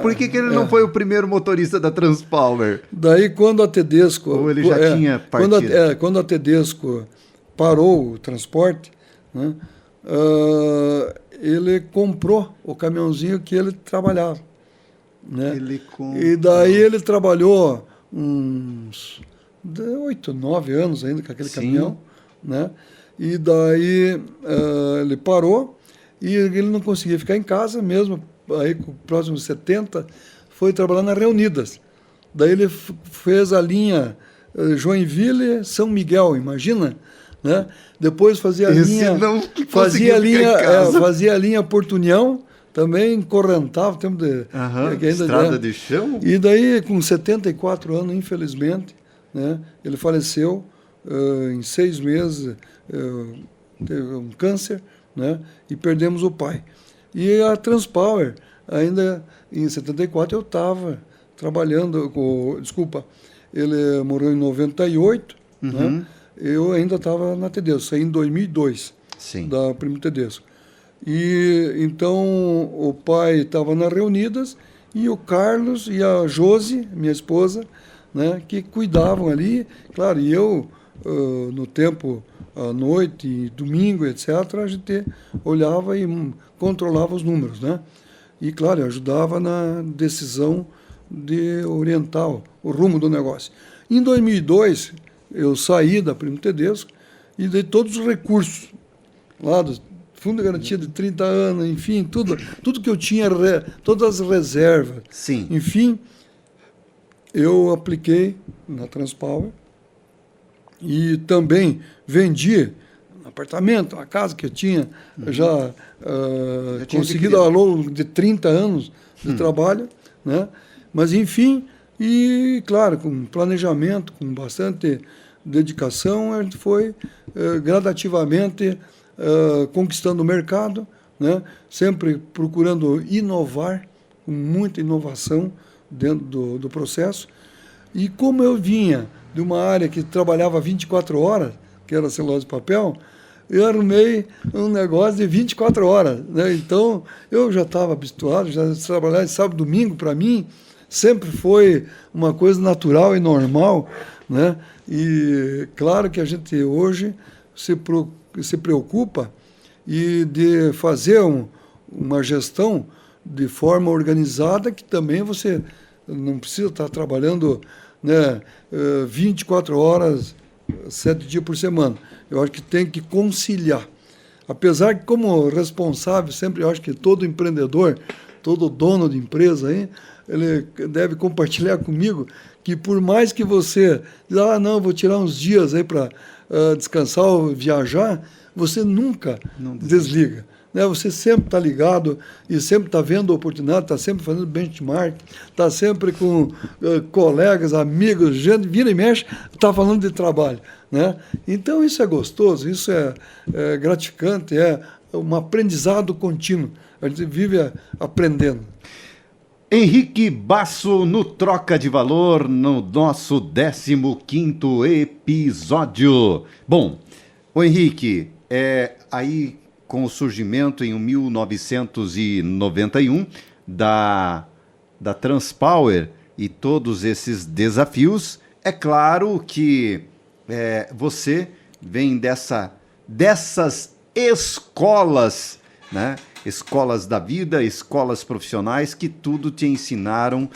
Por que ele não foi o primeiro motorista da Transpower? Daí, quando a Tedesco... Ou ele já tinha partido? Quando a Tedesco parou o transporte, né, ele comprou o caminhãozinho que ele trabalhava. Né? E daí ele trabalhou uns 8, 9 anos ainda com aquele caminhão, né? E daí ele parou e ele não conseguia ficar em casa mesmo, aí com o próximo 70, foi trabalhar na Reunidas. Daí ele fez a linha Joinville, São Miguel, imagina? Né? Depois fazia a linha Porto União, também correntava, tempo de estrada de chão. E daí, com 74 anos, infelizmente, né, ele faleceu em 6 meses, teve um câncer, né, e perdemos o pai. E a Transpower, ainda em 74, eu estava trabalhando, ele morreu em 98, né, eu ainda estava na Tedesco, saí em 2002, da Primo Tedesco. E então o pai estava na Reunidas e o Carlos e a Josi, minha esposa, né, que cuidavam ali. Claro, e eu, no tempo, à noite, domingo, etc., a gente olhava e controlava os números, né? E, claro, ajudava na decisão de orientar o rumo do negócio. Em 2002, eu saí da Primo Tedesco e dei todos os recursos lá do Fundo de Garantia de 30 anos, enfim, tudo que eu tinha, todas as reservas. Sim. Enfim, eu apliquei na Transpower e também vendi um apartamento, uma casa que eu tinha já conseguido ao longo de 30 anos de trabalho, né? Mas, enfim, e, claro, com planejamento, com bastante dedicação, a gente foi gradativamente conquistando o mercado, né? Sempre procurando inovar, com muita inovação dentro do processo. E como eu vinha de uma área que trabalhava 24 horas, que era celulose e papel, eu arrumei um negócio de 24 horas, né? Então, eu já estava habituado, já trabalhar de sábado e domingo, para mim, sempre foi uma coisa natural e normal, né? E claro que a gente hoje se preocupa de fazer uma gestão de forma organizada, que também você não precisa estar trabalhando, né, 24 horas, 7 dias por semana. Eu acho que tem que conciliar. Apesar que, como responsável, sempre eu acho que todo empreendedor, todo dono de empresa aí, ele deve compartilhar comigo que, por mais que você diga, não, vou tirar uns dias aí para descansar ou viajar, você nunca desliga, né? Você sempre está ligado e sempre está vendo oportunidade, está sempre fazendo benchmark, está sempre com colegas, amigos, gente, vira e mexe, está falando de trabalho, né? Então, isso é gostoso, isso é gratificante, é um aprendizado contínuo. A gente vive aprendendo. Henrique Basso no Troca de Valor, no nosso 15º episódio. Bom, o Henrique, aí com o surgimento em 1991 da Transpower e todos esses desafios, é claro que você vem dessas escolas, né? Escolas da vida, escolas profissionais que tudo te ensinaram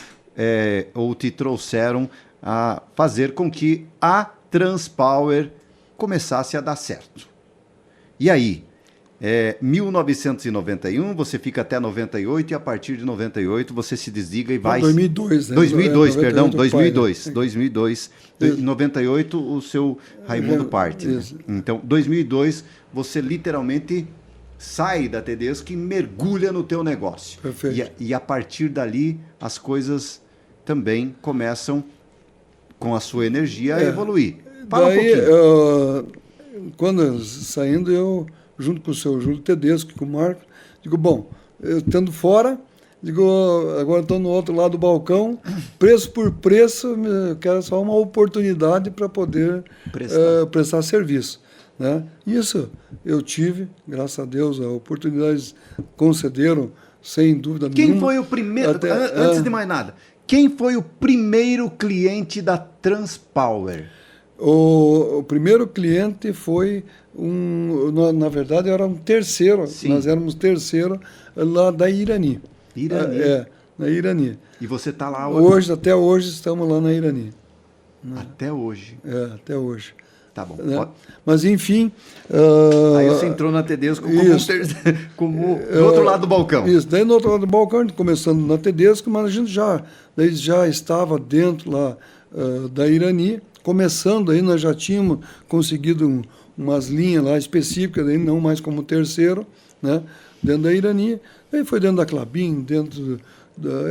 ou te trouxeram a fazer com que a Transpower começasse a dar certo. E aí, 1991, você fica até 98 e a partir de 98 você se desliga e vai... 2002, né? 2002, perdão, 2002. Pai, né? 2002. Em 98 o seu Raimundo parte. Né? Então, 2002 você literalmente sai da Tedesco e mergulha no teu negócio. Perfeito. E a partir dali as coisas também começam com a sua energia a evoluir. Fala um pouquinho. Quando saindo, eu, junto com o seu Júlio Tedesco, com o Marco, digo, bom, eu estando fora, digo, agora estou no outro lado do balcão, preço por preço, eu quero só uma oportunidade para poder prestar serviço. Né? Isso eu tive, graças a Deus, as oportunidades concederam, sem dúvida nenhuma. Quem foi o primeiro, antes de mais nada, quem foi o primeiro cliente da Transpower? O primeiro cliente foi na verdade, era um terceiro. Sim. Nós éramos terceiro lá da Irani. Irani? Na Irani. E você está lá hoje? Até hoje estamos lá na Irani. Até hoje? Até hoje. Tá bom. Né? Mas, enfim... Aí você entrou na Tedesco como do outro lado do balcão. Isso. Daí, no outro lado do balcão, começando na Tedesco, mas a gente já estava dentro lá da Irani. Começando aí, nós já tínhamos conseguido umas linhas lá específicas, aí, não mais como terceiro, né? Dentro da Irani. Aí foi dentro da Klabin,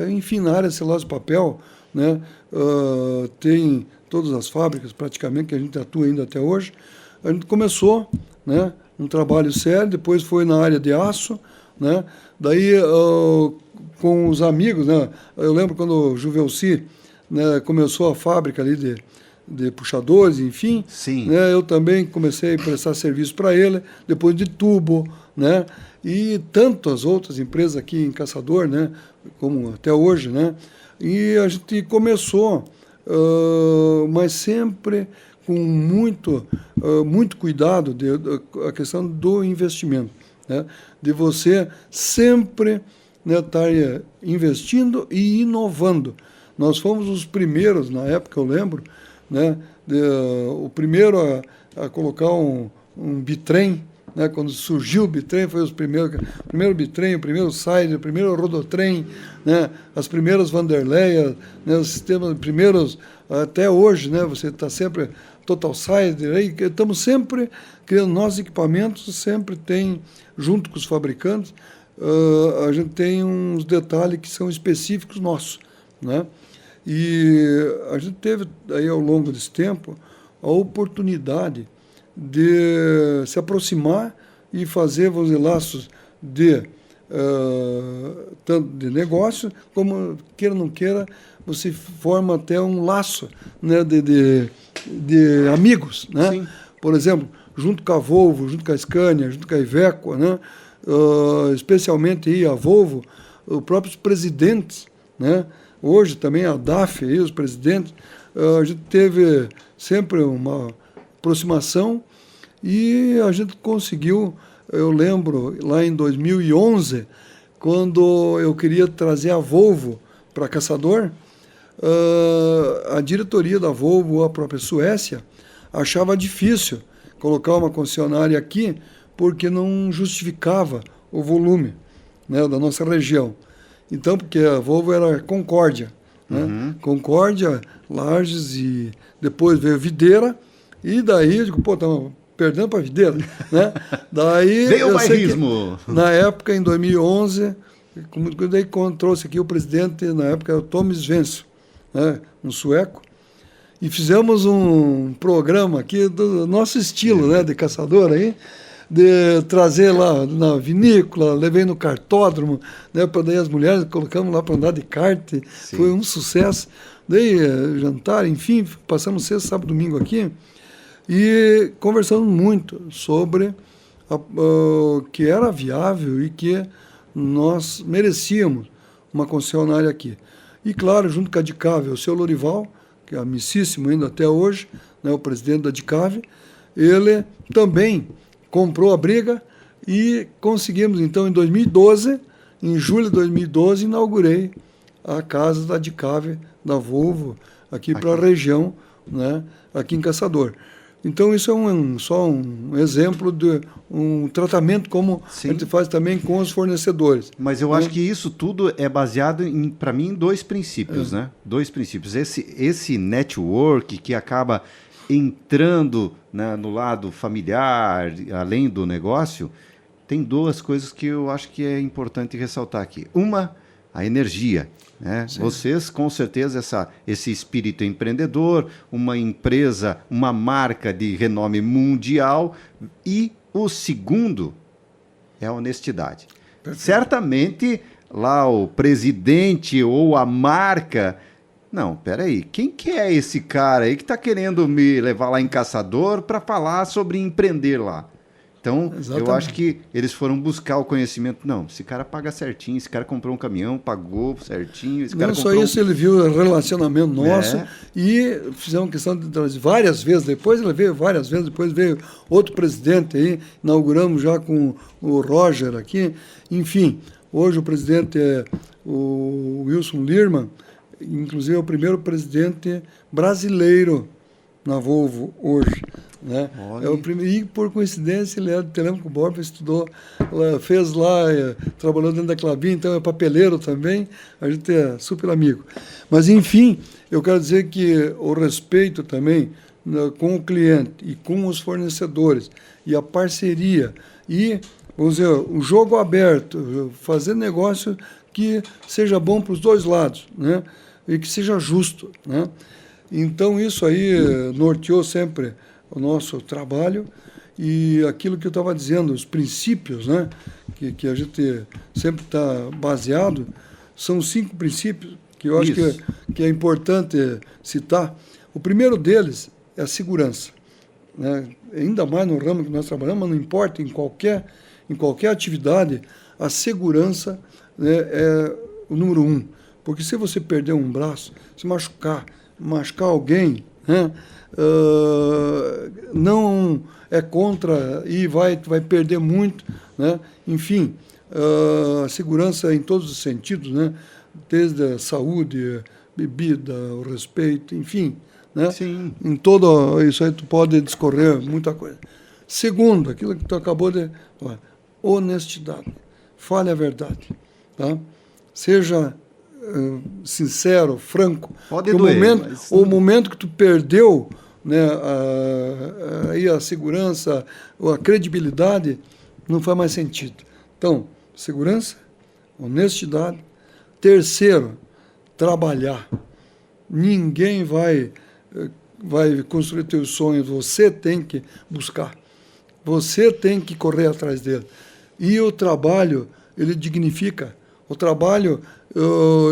enfim, na área de celulose e papel, né? Tem todas as fábricas, praticamente, que a gente atua ainda até hoje. A gente começou, né, um trabalho sério, depois foi na área de aço, né? Daí, com os amigos, né? Eu lembro quando o Juvelci, né, começou a fábrica ali de puxadores, enfim. Sim. Né? Eu também comecei a prestar serviço para ele, depois de tubo, né? E tantas outras empresas aqui em Caçador, né? Como até hoje, né? E a gente começou, mas sempre com muito cuidado a questão do investimento, né? De você sempre, né, estar investindo e inovando. Nós fomos os primeiros, na época eu lembro, né, o primeiro a colocar um bitrem, né, quando surgiu o bitrem, foi o primeiro bitrem, o primeiro side, o primeiro rodotrem, né, as primeiras Vanderleia, né, os sistemas primeiros, até hoje, né, você está sempre total side, aí estamos sempre criando nossos equipamentos, sempre tem, junto com os fabricantes, a gente tem uns detalhes que são específicos nossos, né? E a gente teve aí ao longo desse tempo a oportunidade de se aproximar e fazer, vamos dizer, laços tanto de negócio, como queira ou não queira, você forma até um laço, né, de amigos, né? Sim. Por exemplo, junto com a Volvo, junto com a Scania, junto com a Iveco, né? Especialmente aí a Volvo, os próprios presidentes, né? Hoje também a DAF, aí, os presidentes, a gente teve sempre uma aproximação e a gente conseguiu, eu lembro, lá em 2011, quando eu queria trazer a Volvo para Caçador, a diretoria da Volvo, a própria Suécia, achava difícil colocar uma concessionária aqui porque não justificava o volume, né, da nossa região. Então, porque a Volvo era Concórdia, né? Uhum. Concórdia, Lages e depois veio Videira, e daí eu digo, pô, estamos perdendo para Videira, né? Daí Veio o eu sei bairrismo. que, na época, em 2011, daí trouxe aqui o presidente, na época era o Tom Svensson, né? Um sueco, e fizemos um programa aqui do nosso estilo, né, de caçador aí, de trazer lá na vinícola, levei no cartódromo, né, para daí as mulheres colocamos lá para andar de kart, Sim. foi um sucesso. Daí jantar, enfim, passamos sexta, sábado, domingo aqui e conversamos muito sobre o que era viável e que nós merecíamos uma concessionária aqui. E claro, junto com a Dicave, o seu Lorival, que é amicíssimo ainda até hoje, né, o presidente da Dicave, ele também comprou a briga e conseguimos, então, em 2012, em julho de 2012, inaugurei a casa da Dicave, da Volvo, aqui para a região, né, aqui em Caçador. Então, isso é só um exemplo de um tratamento como Sim. a gente faz também com os fornecedores. Mas eu acho que isso tudo é baseado, para mim, em dois princípios, né? Dois princípios. Esse network que acaba entrando, né, no lado familiar, além do negócio, tem duas coisas que eu acho que é importante ressaltar aqui. Uma, a energia, né? Vocês, com certeza, esse espírito empreendedor, uma empresa, uma marca de renome mundial. E o segundo é a honestidade. Perfeito. Certamente, lá o presidente ou a marca... Não, peraí, quem que é esse cara aí que está querendo me levar lá em Caçador para falar sobre empreender lá? Então, exatamente. Eu acho que eles foram buscar o conhecimento. Não, esse cara paga certinho, esse cara comprou um caminhão, pagou certinho. Esse cara não só isso, ele viu o relacionamento nosso e fizemos questão de trazer várias vezes. Depois ele veio várias vezes, depois veio outro presidente aí, inauguramos já com o Roger aqui. Enfim, hoje o presidente é o Wilson Lirman, inclusive é o primeiro presidente brasileiro na Volvo hoje, né? É o primeiro, e por coincidência ele é do Telêmaco Borba, estudou, fez lá, trabalhou dentro da Clabin, então é papeleiro também, a gente é super amigo. Mas enfim, eu quero dizer que o respeito também, né, com o cliente e com os fornecedores e a parceria e, vamos dizer, o jogo aberto, fazer negócio que seja bom para os dois lados, né? E que seja justo, né? Então, isso aí norteou sempre o nosso trabalho e aquilo que eu estava dizendo, os princípios, né, que a gente sempre está baseado, são 5 princípios que eu acho que é importante citar. O primeiro deles é a segurança, né? Ainda mais no ramo que nós trabalhamos, mas não importa, em qualquer atividade, a segurança, né, é o número 1. Porque se você perder um braço, se machucar alguém, né, não é contra e vai perder muito, né? Enfim, a segurança em todos os sentidos, né? Desde a saúde, bebida, o respeito, enfim, né? Sim. Em todo isso aí tu pode discorrer muita coisa. Segundo, aquilo que tu acabou de falar, honestidade. Fale a verdade, tá? Seja sincero, franco. Pode doer, mas... O momento que tu perdeu, né, aí a segurança, a credibilidade, não faz mais sentido. Então, segurança, honestidade. Terceiro, trabalhar. Ninguém vai construir teus sonhos, você tem que buscar. Você tem que correr atrás dele. E o trabalho, ele dignifica. O trabalho,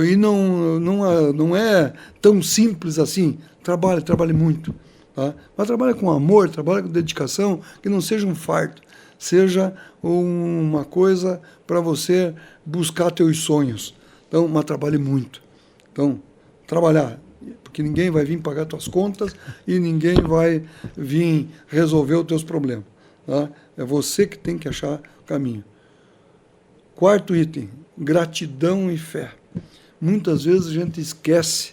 e não é tão simples assim. Trabalhe muito. Tá? Mas trabalhe com amor, trabalhe com dedicação, que não seja um fardo. Seja uma coisa para você buscar teus sonhos. Então, mas trabalhe muito. Então, trabalhar, porque ninguém vai vir pagar tuas contas e ninguém vai vir resolver os teus problemas. Tá? É você que tem que achar o caminho. Quarto item, gratidão e fé. Muitas vezes a gente esquece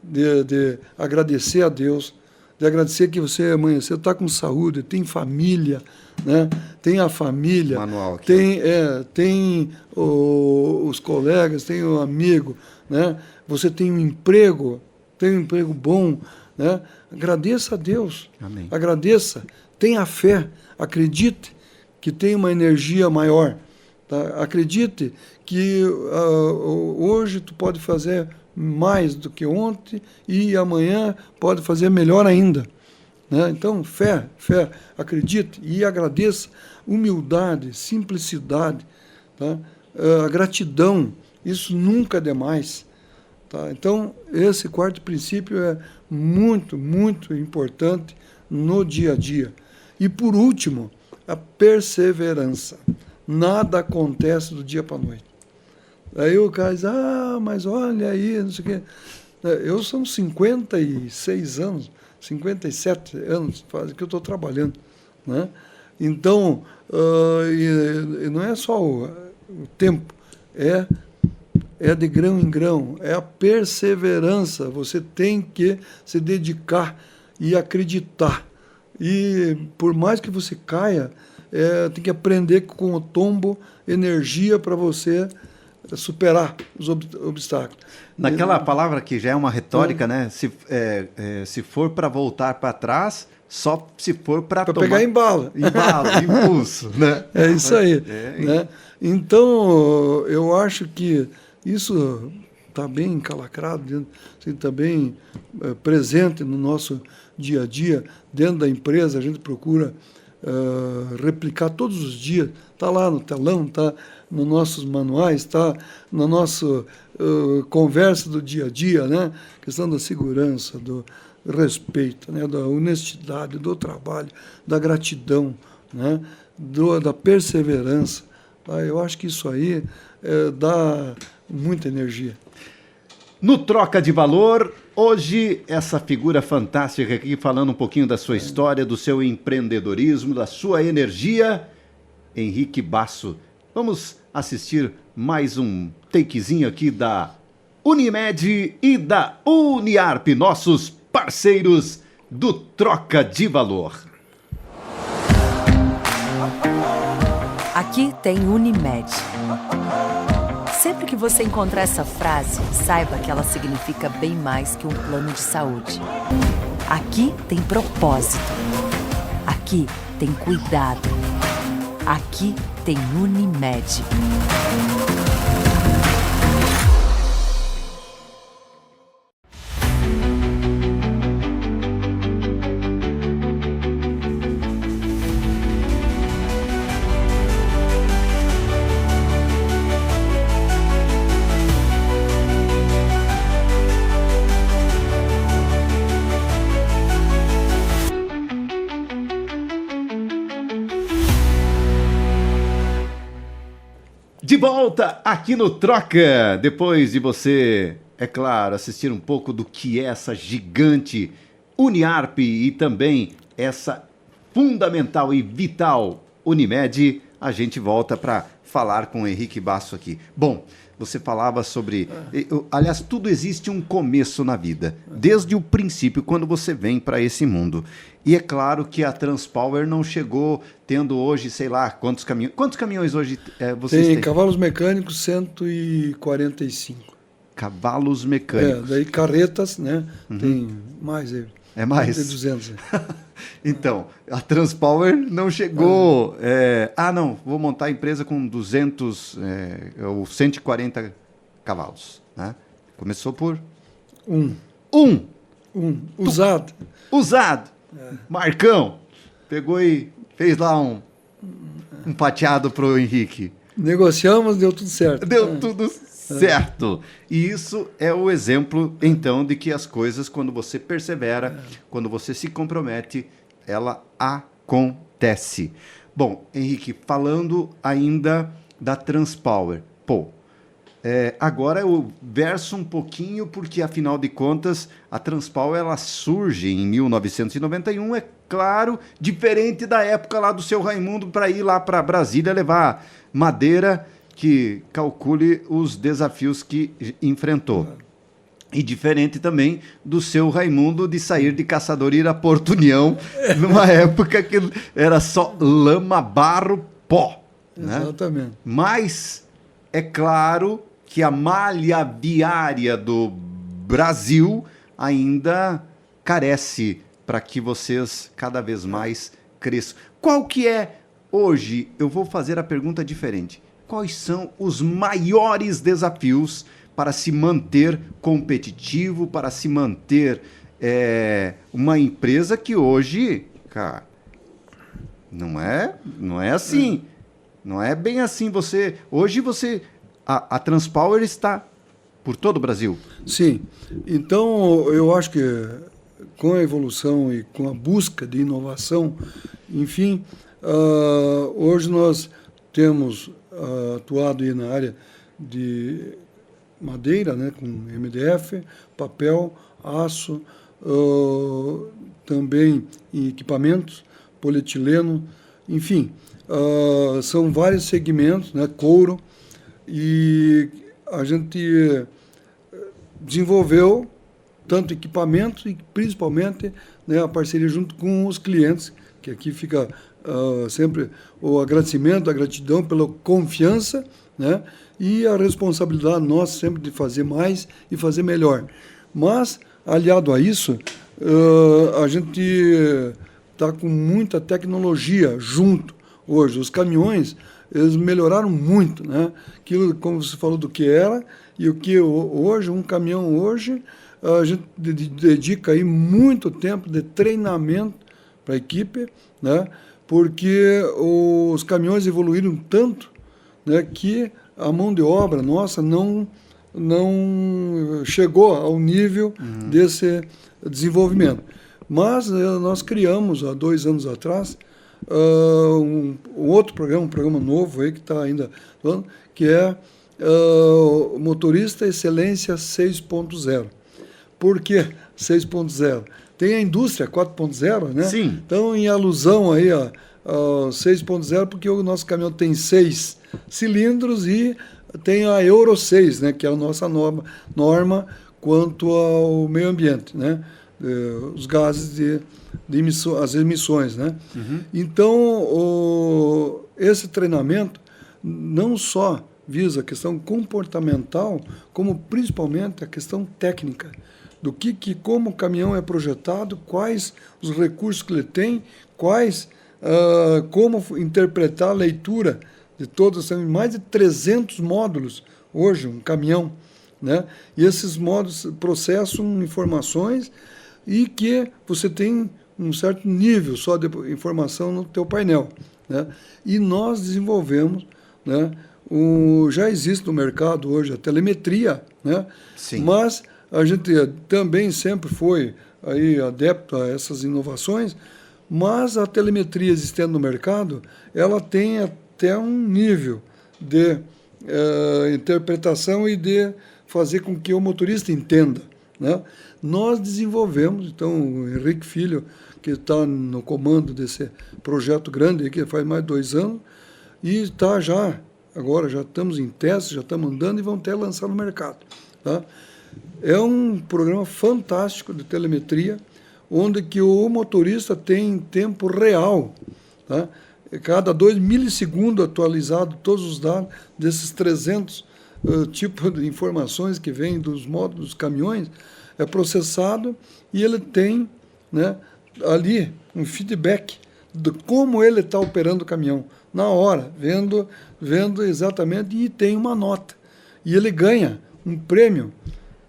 de agradecer a Deus, de agradecer que você amanheceu, está com saúde, tem família, né? Tem a família, Manual aqui. tem os colegas, tem o amigo, né? Você tem um emprego bom, né? Agradeça a Deus. Amém. Agradeça, tenha fé, acredite que tem uma energia maior. Tá? Acredite que hoje tu pode fazer mais do que ontem e amanhã pode fazer melhor ainda. Né? Então, fé, acredite e agradeça. Humildade, simplicidade, tá? A gratidão, isso nunca é demais. Tá? Então, esse quarto princípio é muito, muito importante no dia a dia. E, por último, a perseverança. Nada acontece do dia para a noite. Aí o cara diz, mas olha aí, não sei o quê. Eu são 56 anos, 57 anos faz que eu estou trabalhando. Né? Então, e não é só o tempo, é de grão em grão, é a perseverança. Você tem que se dedicar e acreditar. E por mais que você caia, tem que aprender com o tombo energia para você superar os obstáculos. Naquela palavra que já é uma retórica, né? Se for para voltar para trás, só se for para pegar embalo, impulso, né? É isso aí. Né? Então, eu acho que isso está bem encalacrado, está bem presente no nosso dia a dia. Dentro da empresa, a gente procura replicar todos os dias. Está lá no telão, está nos nossos manuais, está na nossa conversa do dia a dia, né? A questão da segurança, do respeito, né? Da honestidade, do trabalho, da gratidão, né? Da perseverança. Tá? Eu acho que isso aí dá muita energia. No Troca de Valor, hoje, essa figura fantástica aqui, falando um pouquinho da sua história, do seu empreendedorismo, da sua energia, Henrique Basso. Vamos assistir mais um takezinho aqui da Unimed e da Uniarp, nossos parceiros do Troca de Valor. Aqui tem Unimed. Sempre que você encontrar essa frase, saiba que ela significa bem mais que um plano de saúde. Aqui tem propósito. Aqui tem cuidado. Aqui tem Unimed. volta aqui no Troca, depois de você, é claro, assistir um pouco do que é essa gigante Uniarp e também essa fundamental e vital Unimed, a gente volta para falar com o Henrique Basso aqui. Bom, você falava sobre... Aliás, tudo existe um começo na vida, desde o princípio, quando você vem para esse mundo. E é claro que a Transpower não chegou tendo hoje, sei lá, quantos caminhões... Quantos caminhões hoje vocês têm? Tem cavalos mecânicos 145. Cavalos mecânicos. Daí carretas, né? Tem mais aí. É mais? Tem 200. Então, a Transpower não chegou... não, vou montar a empresa com 200 ou 140 cavalos. Né? Começou por... Um. Usado. Usado. Marcão. Pegou e fez lá um pateado pro Henrique. Negociamos, deu tudo certo. Deu tudo certo. E isso é o exemplo, então, de que as coisas, quando você persevera, quando você se compromete, ela acontece. Bom, Henrique, falando ainda da Transpower. Agora eu verso um pouquinho, porque, afinal de contas, a Transpower ela surge em 1991, é claro, diferente da época lá do seu Raimundo, para ir lá para Brasília levar madeira que calcule os desafios que enfrentou. E diferente também do seu Raimundo de sair de Caçador e ir a Porto União, numa época que era só lama, barro, pó. Né? Exatamente. Mas é claro que a malha viária do Brasil ainda carece para que vocês cada vez mais cresçam. Qual que é, hoje, eu vou fazer a pergunta diferente. Quais são os maiores desafios para se manter competitivo, para se manter uma empresa que hoje, cara, não é assim. Não é bem assim. Hoje a Transpower está por todo o Brasil. Sim. Então, eu acho que com a evolução e com a busca de inovação, enfim, hoje nós temos atuado aí na área de madeira, né, com MDF, papel, aço, também em equipamentos, polietileno, enfim, são vários segmentos, né, couro, e a gente desenvolveu tanto equipamentos e principalmente, né, a parceria junto com os clientes, que aqui fica sempre o agradecimento, a gratidão pela confiança, né, e a responsabilidade nossa sempre de fazer mais e fazer melhor. Mas, aliado a isso, a gente está com muita tecnologia junto hoje. Os caminhões, eles melhoraram muito, né? Aquilo, como você falou, do que era e o que hoje, um caminhão hoje, a gente dedica aí muito tempo de treinamento para a equipe, né? Porque os caminhões evoluíram tanto, né, que a mão de obra nossa não chegou ao nível desse desenvolvimento. Mas nós criamos, há 2 anos atrás, um outro programa, um programa novo aí que está ainda, que é o Motorista Excelência 6.0. Por que 6.0? Tem a indústria 4.0, né? Sim. Então, em alusão aí a 6.0, porque o nosso caminhão tem 6 cilindros e tem a Euro 6, né, que é a nossa norma quanto ao meio ambiente, né? Os gases de as emissões, né? Então, esse treinamento não só visa a questão comportamental, como principalmente a questão técnica, do como o caminhão é projetado, quais os recursos que ele tem, como interpretar a leitura de todos, tem mais de 300 módulos hoje, um caminhão, né? E esses módulos processam informações e que você tem um certo nível só de informação no teu painel, né? E nós desenvolvemos, né, já existe no mercado hoje a telemetria, né? Sim. Mas a gente também sempre foi aí adepto a essas inovações, mas a telemetria existente no mercado, ela tem até um nível de interpretação e de fazer com que o motorista entenda, né? Nós desenvolvemos, então, o Henrique Filho, que está no comando desse projeto grande, que faz mais de 2 anos, e está agora já estamos em teste, já estamos andando e vamos até lançar no mercado. Tá? É um programa fantástico de telemetria, onde que o motorista tem em tempo real, tá? Cada 2 milissegundos atualizado todos os dados desses 300 tipos de informações que vêm dos módulos dos caminhões, é processado e ele tem, né, ali um feedback de como ele está operando o caminhão, na hora, vendo exatamente, e tem uma nota. E ele ganha um prêmio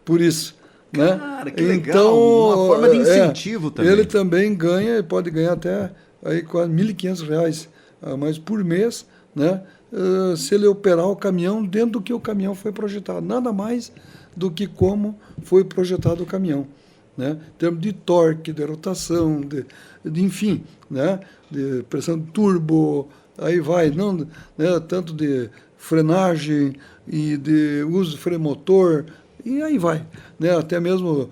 por isso. Cara, Né? que legal, então, uma forma de incentivo também. Ele também ganha, pode ganhar até aí quase R$1.500 a mais por mês, né? Se ele operar o caminhão dentro do que o caminhão foi projetado. Nada mais do que como foi projetado o caminhão. Né? Em termos de torque, de rotação, de enfim, né? De pressão de turbo, aí vai, não, né? Tanto de frenagem e de uso de freio motor, e aí vai. Né? Até mesmo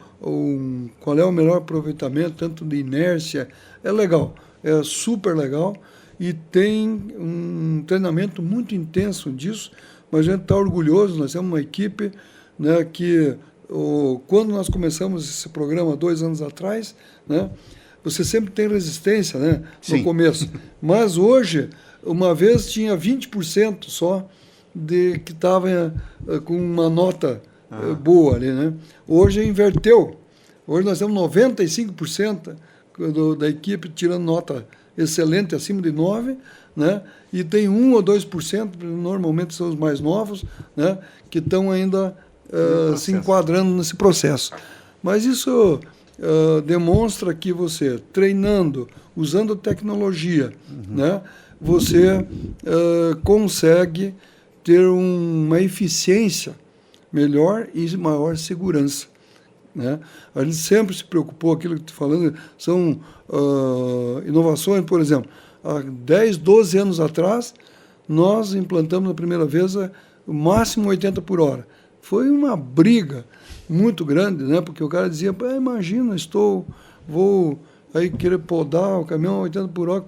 qual é o melhor aproveitamento, tanto de inércia, é legal, é super legal, e tem um treinamento muito intenso disso, mas a gente está orgulhoso, nós temos uma equipe, né, que quando nós começamos esse programa 2 anos atrás, né, você sempre tem resistência, né, no começo, mas hoje, uma vez tinha 20% só de que estava com uma nota boa ali, né? Hoje inverteu, hoje nós temos 95% da equipe tirando nota excelente, acima de 9, né? E tem 1 ou 2%, normalmente são os mais novos, né, que estão ainda se enquadrando nesse processo. Mas isso demonstra que você, treinando, usando tecnologia, né, você consegue ter uma eficiência melhor e maior segurança. Né? A gente sempre se preocupou, aquilo que estou falando, são inovações, por exemplo, há 10, 12 anos atrás, nós implantamos a primeira vez o máximo 80 por hora. Foi uma briga muito grande, né? Porque o cara dizia, imagina, vou aí querer podar o caminhão a 80 por hora,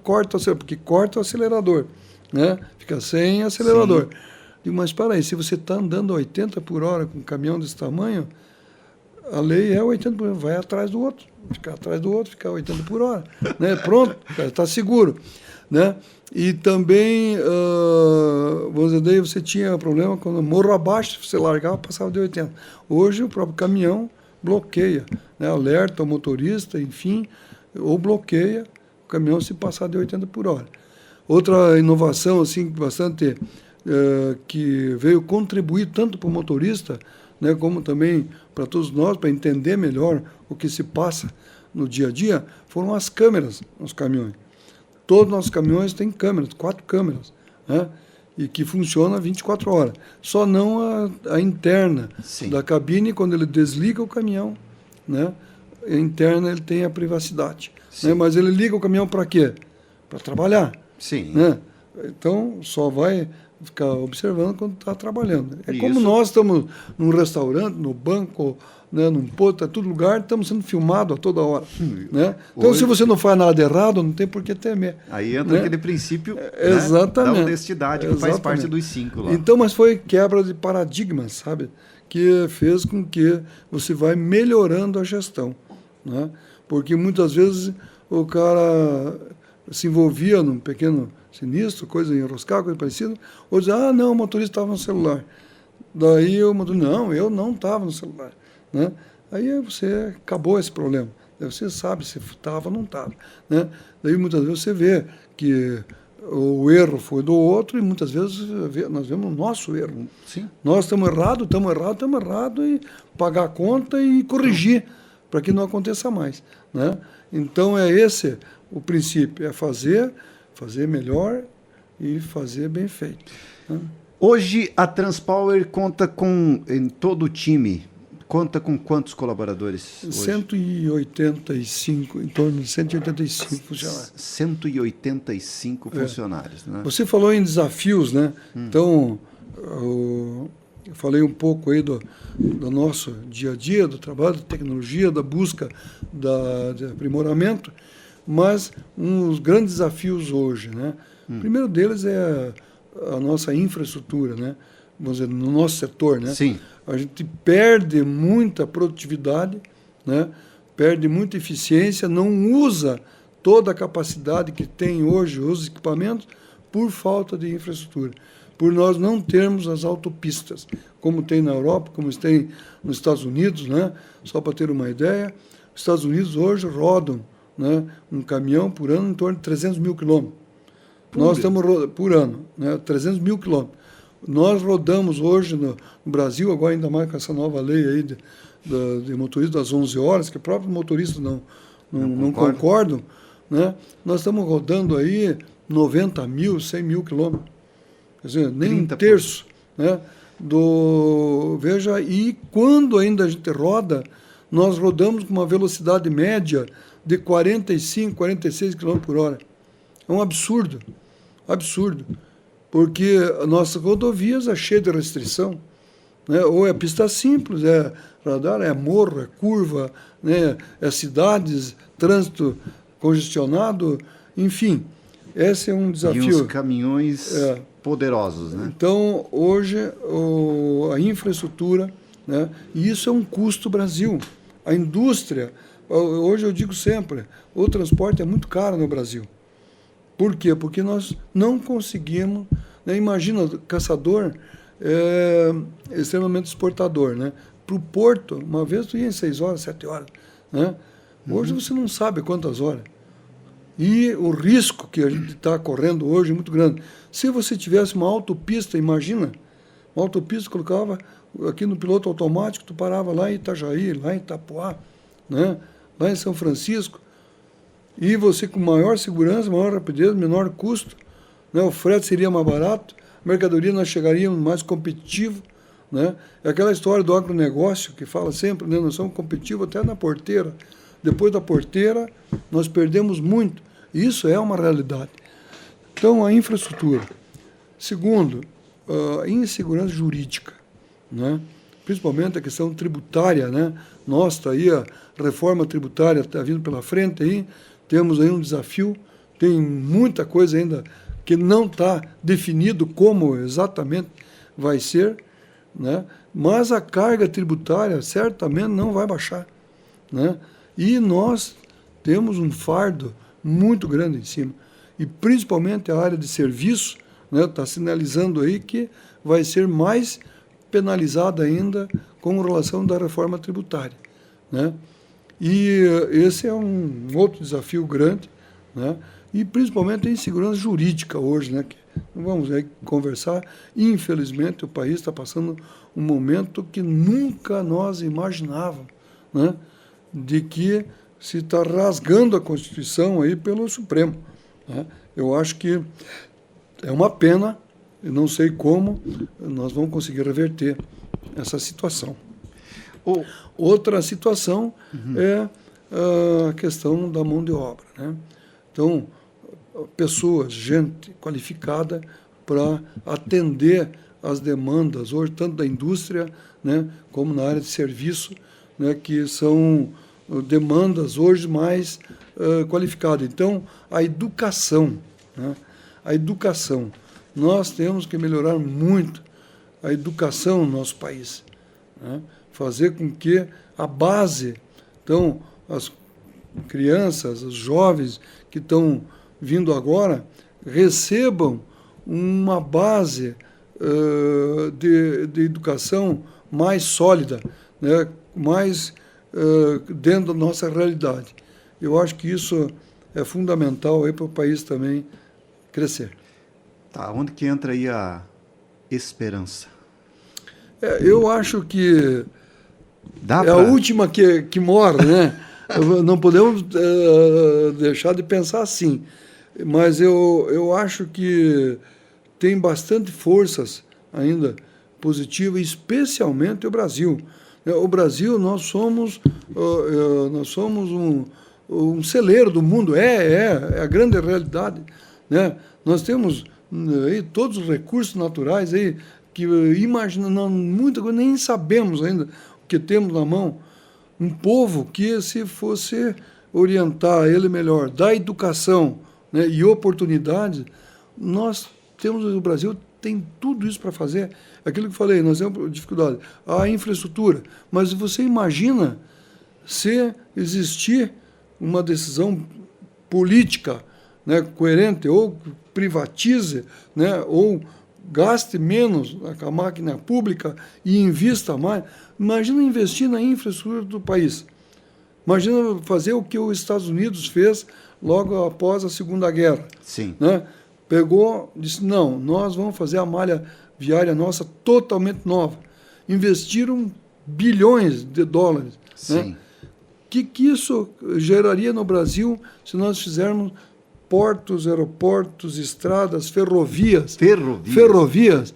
porque corta o acelerador, né? Fica sem acelerador. Digo, mas para aí, se você está andando a 80 por hora com um caminhão desse tamanho, a lei é 80 por hora, vai atrás do outro, ficar atrás do outro, ficar 80 por hora. Né? Pronto, está seguro. Né? E também, vamos dizer, daí você tinha problema quando morro abaixo, você largava, passava de 80. Hoje o próprio caminhão bloqueia, né? Alerta o motorista, enfim, ou bloqueia o caminhão se passar de 80 por hora. Outra inovação assim, bastante que veio contribuir tanto para o motorista, né, como também para todos nós, para entender melhor o que se passa no dia a dia, foram as câmeras nos caminhões. Todos os nossos caminhões têm câmeras, 4 câmeras, né, e que funcionam 24 horas. Só não a interna da cabine, quando ele desliga o caminhão, né, a interna ele tem a privacidade. Né, mas ele liga o caminhão para quê? Para trabalhar. Né? Então, só vai ficar observando quando está trabalhando. É como nós estamos num restaurante, no banco, né, num posto, em todo lugar, estamos sendo filmados a toda hora. Né? Então, se você não faz nada errado, não tem por que temer. Aí entra, né, aquele princípio, exatamente, da honestidade, que faz parte dos 5 lá. Então, mas foi quebra de paradigmas, sabe? Que fez com que você vai melhorando a gestão. Né? Porque muitas vezes o cara se envolvia num pequeno sinistro, coisa enroscar, coisa parecida, ou dizia, não, o motorista estava no celular. Daí o motorista, não, eu não estava no celular. Né? Aí você acabou esse problema. Daí você sabe se estava ou não estava. Né? Daí muitas vezes você vê que o erro foi do outro e muitas vezes nós vemos o nosso erro. Nós estamos errados, e pagar a conta e corrigir para que não aconteça mais. Né? Então é esse o princípio, é fazer melhor e fazer bem feito. Né? Hoje a Transpower conta com, em todo o time, conta com quantos colaboradores? 185, em torno de 185 funcionários. 185 funcionários. Né? Você falou em desafios, né? Então, eu falei um pouco aí do nosso dia a dia, do trabalho, da tecnologia, da busca de aprimoramento, mas uns grandes desafios hoje, né? O primeiro deles é a nossa infraestrutura, né? Vamos dizer, no nosso setor, né? Sim. A gente perde muita produtividade, né? Perde muita eficiência, não usa toda a capacidade que tem hoje os equipamentos por falta de infraestrutura, por nós não termos as autopistas, como tem na Europa, como tem nos Estados Unidos, né? Só para ter uma ideia, os Estados Unidos hoje rodam, né, um caminhão por ano em torno de 300 mil quilômetros. Nós estamos por ano, né, 300 mil quilômetros. Nós rodamos hoje no Brasil, agora ainda mais com essa nova lei aí de motorista das 11 horas, que próprios motoristas não concordam, né? Nós estamos rodando aí 90 mil, 100 mil quilômetros. Quer dizer, nem um terço, né? Veja, e quando ainda a gente roda, nós rodamos com uma velocidade média de 45, 46 km por hora. É um absurdo, absurdo, porque as nossas rodovias é cheia de restrição, né? Ou é pista simples, é radar, é morro, é curva, né? É cidades, trânsito congestionado, enfim, esse é um desafio. E os caminhões poderosos, né? Então, hoje, a infraestrutura, né? E isso é um custo Brasil. A indústria, hoje eu digo sempre, o transporte é muito caro no Brasil. Por quê? Porque nós não conseguimos, né? Imagina, caçador é extremamente exportador, né? Para o porto, uma vez tu ia em 6 horas, 7 horas, né? Hoje você não sabe quantas horas. E o risco que a gente está correndo hoje é muito grande. Se você tivesse uma autopista, imagina, uma autopista colocava aqui no piloto automático, tu parava lá em Itajaí, lá em Itapuá, né? Lá em São Francisco, e você com maior segurança, maior rapidez, menor custo, né? O frete seria mais barato, a mercadoria nós chegaríamos mais competitivo, né? É aquela história do agronegócio que fala sempre, né? Nós somos competitivos até na porteira. Depois da porteira, nós perdemos muito. Isso é uma realidade. Então, a infraestrutura. Segundo, a insegurança jurídica, né? Principalmente a questão tributária, né? Nossa, está aí a reforma tributária, está vindo pela frente aí, temos aí um desafio, tem muita coisa ainda que não está definido como exatamente vai ser, né? Mas a carga tributária certamente não vai baixar, né? E nós temos um fardo muito grande em cima. E principalmente a área de serviço, né, está sinalizando aí que vai ser mais penalizada ainda com relação da reforma tributária, né? E esse é um outro desafio grande, né? E principalmente a insegurança jurídica hoje, né? Que vamos aí conversar. Infelizmente, o país está passando um momento que nunca nós imaginávamos, né? De que se está rasgando a Constituição aí pelo Supremo, né? Eu acho que é uma pena, eu não sei como nós vamos conseguir reverter essa situação. Outra situação é a questão da mão de obra, né? Então, pessoas, gente qualificada para atender às demandas hoje, tanto da indústria, né, como na área de serviço, né, que são demandas hoje mais qualificadas. Então, a educação, né? A educação. Nós temos que melhorar muito a educação no nosso país, né? Fazer com que a base, então, as crianças, os jovens que estão vindo agora, recebam uma base de educação mais sólida, né? Mais dentro da nossa realidade. Eu acho que isso é fundamental para o país também crescer. Tá, onde que entra aí a esperança? Eu acho que a última que morre, né? Não podemos deixar de pensar assim, mas eu acho que tem bastante forças ainda positivas, especialmente o Brasil. O Brasil, nós somos um celeiro do mundo, é a grande realidade, né? Nós temos aí todos os recursos naturais aí que imaginando muita coisa, nem sabemos ainda o que temos na mão. Um povo que, se fosse orientar ele melhor, dar educação, né, e oportunidades, nós temos, o Brasil tem tudo isso para fazer. Aquilo que eu falei, nós temos dificuldade. A infraestrutura. Mas você imagina se existir uma decisão política, né, coerente, ou privatize, né, ou gaste menos com a máquina pública e invista mais. Imagina investir na infraestrutura do país. Imagina fazer o que os Estados Unidos fez logo após a Segunda Guerra. Sim. Né? Pegou, disse, não, nós vamos fazer a malha viária nossa totalmente nova. Investiram bilhões de dólares. Sim. Né? Que isso geraria no Brasil se nós fizermos portos, aeroportos, estradas, ferrovias. Ferrovias.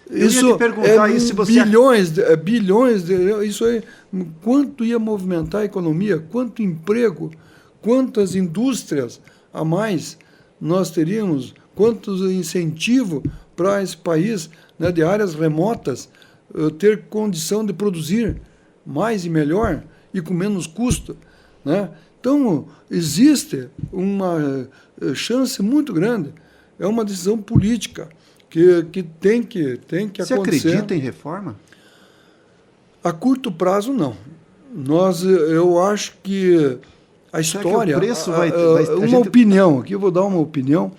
Eu ia te perguntar isso, se você... bilhões de... Isso aí, quanto ia movimentar a economia, quanto emprego, quantas indústrias a mais nós teríamos, quantos incentivos para esse país, né, de áreas remotas ter condição de produzir mais e melhor e com menos custo, né? Então, existe uma chance muito grande. É uma decisão política que tem que Você acontecer. acredita em reforma? A curto prazo, não. Eu acho que a história... Que o preço vai uma opinião, aqui eu vou dar uma opinião.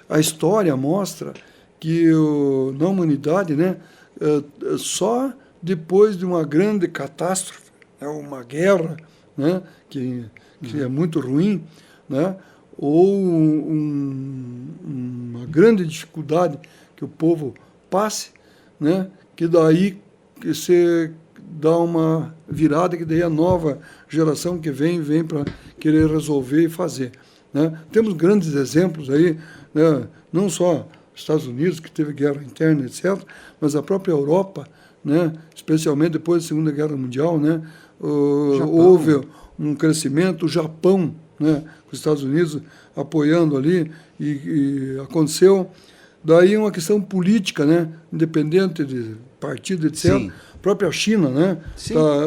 A história mostra que na humanidade, né, só depois de uma grande catástrofe, né, uma guerra, né, que é muito ruim, né, ou uma grande dificuldade que o povo passe, né, que daí que você dá uma virada, que daí a nova geração que vem para querer resolver e fazer. Né? Temos grandes exemplos aí, né, não só Estados Unidos, que teve guerra interna, etc., mas a própria Europa, né, especialmente depois da Segunda Guerra Mundial, né, houve um crescimento. O Japão, né, com os Estados Unidos apoiando ali, e aconteceu. Daí uma questão política, né, independente de partido, etc. Sim. A própria China, né,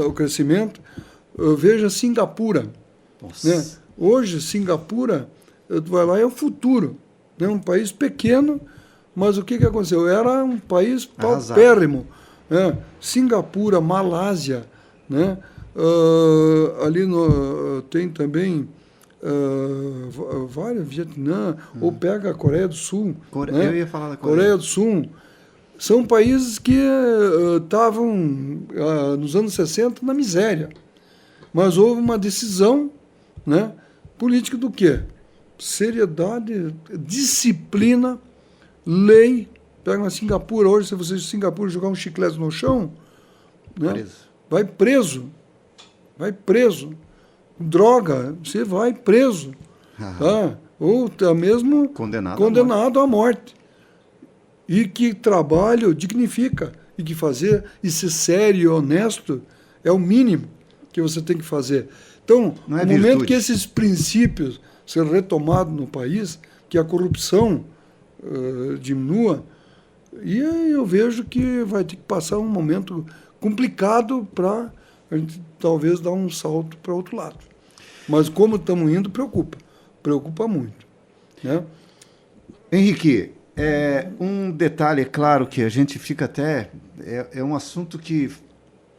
o crescimento. Veja Singapura. Né? Hoje, Singapura, tu vai lá, é o futuro. Né? Um país pequeno, mas o que aconteceu? Era um país paupérrimo. Né? Singapura, Malásia, né? Ali tem também vários, Vietnã, ou pega a Coreia do Sul. Né? Eu ia falar da Coreia do Sul. São países que estavam, nos anos 60, na miséria. Mas houve uma decisão, né, política do quê? Seriedade, disciplina, lei. Pega uma Singapura, hoje, se você em Singapura jogar um chiclete no chão, né, vai preso. Vai preso. Droga, você vai preso. Tá? Ou tá mesmo condenado à morte. E que trabalho dignifica. E que fazer, e ser sério e honesto, é o mínimo que você tem que fazer. Então, no momento que esses princípios serão retomados no país, que a corrupção diminua, e aí eu vejo que vai ter que passar um momento complicado para a gente talvez dar um salto para outro lado. Mas como estamos indo, preocupa muito. Né? Henrique, um detalhe, é claro que a gente fica até... É um assunto que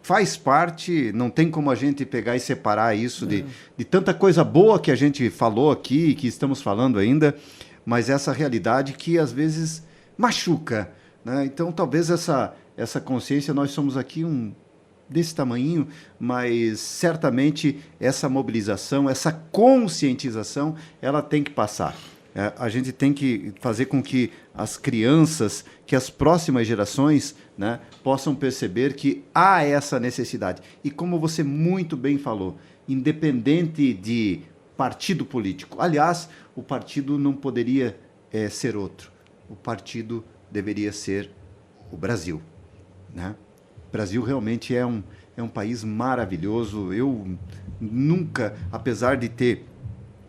faz parte, não tem como a gente pegar e separar isso de tanta coisa boa que a gente falou aqui, que estamos falando ainda, mas essa realidade que às vezes machuca. Né? Então, talvez essa consciência, nós somos aqui desse tamanhinho, mas certamente essa mobilização, essa conscientização, ela tem que passar. A gente tem que fazer com que as crianças, que as próximas gerações, né, possam perceber que há essa necessidade. E como você muito bem falou, independente de partido político. Aliás, o partido não poderia ser outro. O partido deveria ser o Brasil. Né? O Brasil realmente é um país maravilhoso. Eu nunca, apesar de ter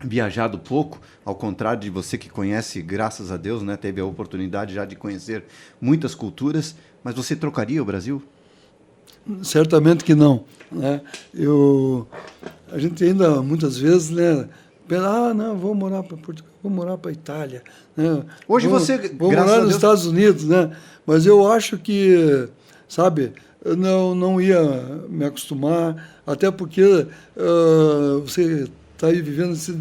viajado pouco, ao contrário de você que conhece, graças a Deus, né, teve a oportunidade já de conhecer muitas culturas, mas você trocaria o Brasil? Certamente que não, né? A gente ainda muitas vezes, né, pensa, não, vou morar para Portugal, vou morar para a Itália, né? Hoje vou morar nos Estados Unidos, né? Mas eu acho que, sabe, eu não ia me acostumar, até porque você está aí vivendo nesses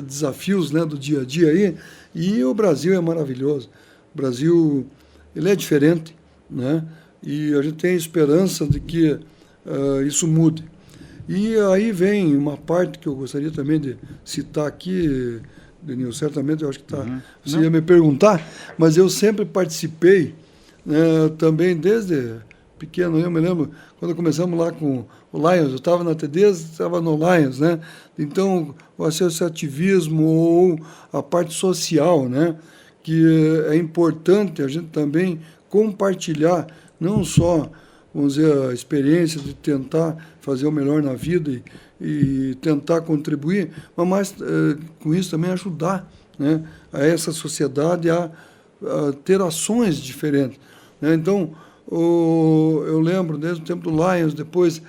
desafios, né, do dia a dia aí, e o Brasil é maravilhoso. O Brasil, ele é diferente, né? E a gente tem esperança de que isso mude. E aí vem uma parte que eu gostaria também de citar aqui, Denil, certamente eu acho que você ia me perguntar, mas eu sempre participei, né, também desde pequeno. Eu me lembro quando começamos lá com o Lions, eu estava na TDs, estava no Lions, né? Então, o associativismo ou a parte social, né, que é importante a gente também compartilhar, não só, vamos dizer, a experiência de tentar fazer o melhor na vida e tentar contribuir, mas com isso também ajudar, né, a essa sociedade a ter ações diferentes, né? Então, eu lembro desde o tempo do Lions, depois,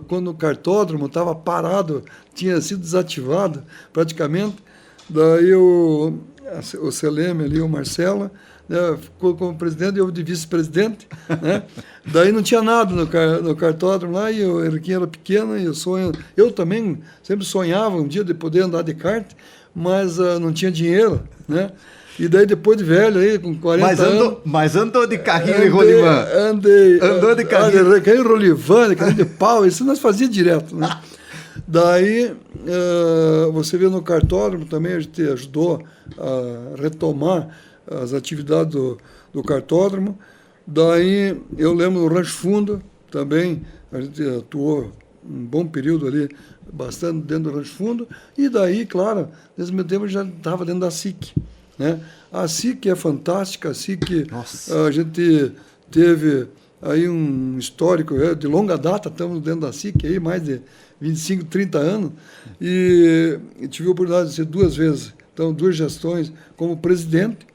quando o cartódromo estava parado, tinha sido desativado praticamente, daí o Seleme ali, o Marcelo, né, ficou como presidente e eu de vice-presidente, né? Daí não tinha nada no cartódromo lá, e o Henriquinho era pequeno, e eu também sempre sonhava um dia de poder andar de kart, mas não tinha dinheiro, né? E daí depois de velho, aí, com 40 anos... Mas andou de carrinho e rolimã? Andou de carrinho. Carrinho rolimã, carrinho de pau, isso nós fazíamos direto, né? Daí, você vê no cartódromo também, a gente ajudou a retomar as atividades do cartódromo. Daí, eu lembro do Rancho Fundo também, a gente atuou um bom período ali, bastante dentro do Rancho Fundo. E daí, claro, nesse meio tempo, já estava dentro da SIC, né? A SIC é fantástica, a SIC, a gente teve aí um histórico de longa data, estamos dentro da SIC aí, mais de 25, 30 anos, e tive a oportunidade de ser 2 vezes, então 2 gestões como presidente,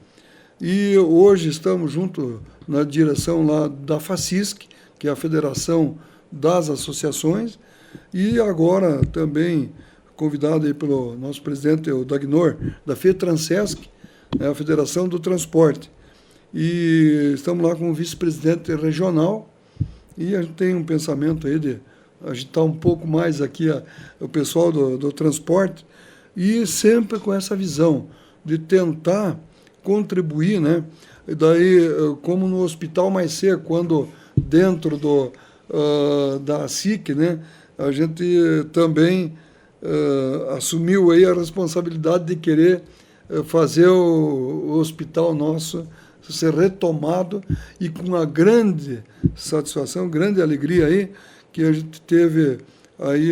e hoje estamos junto na direção lá da FACISC, que é a Federação das Associações, e agora também convidado aí pelo nosso presidente, o Dagnor, da FETRANSESC, a Federação do Transporte. E estamos lá como vice-presidente regional, e a gente tem um pensamento aí de agitar um pouco mais aqui o pessoal do transporte, e sempre com essa visão de tentar contribuir, né? E daí, como no Hospital Mais Seco, quando dentro da SIC, né, a gente também assumiu aí a responsabilidade de querer fazer o hospital nosso ser retomado, e com uma grande satisfação, grande alegria aí, que a gente teve aí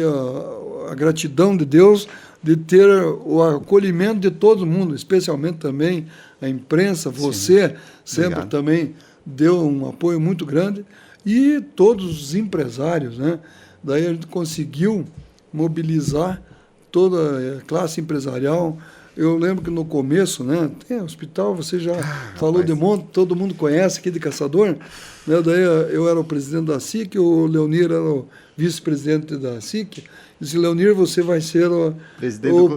a gratidão de Deus de ter o acolhimento de todo mundo, especialmente também a imprensa, você sempre Obrigado. também deu um apoio muito grande, e todos os empresários, né? Daí a gente conseguiu mobilizar toda a classe empresarial. Eu lembro que no começo, né, tem hospital, você já falou de monte, todo mundo conhece aqui de Caçador, né? Daí eu era o presidente da SIC, o Leonir era o vice-presidente da SIC. Disse, Leonir, você vai ser o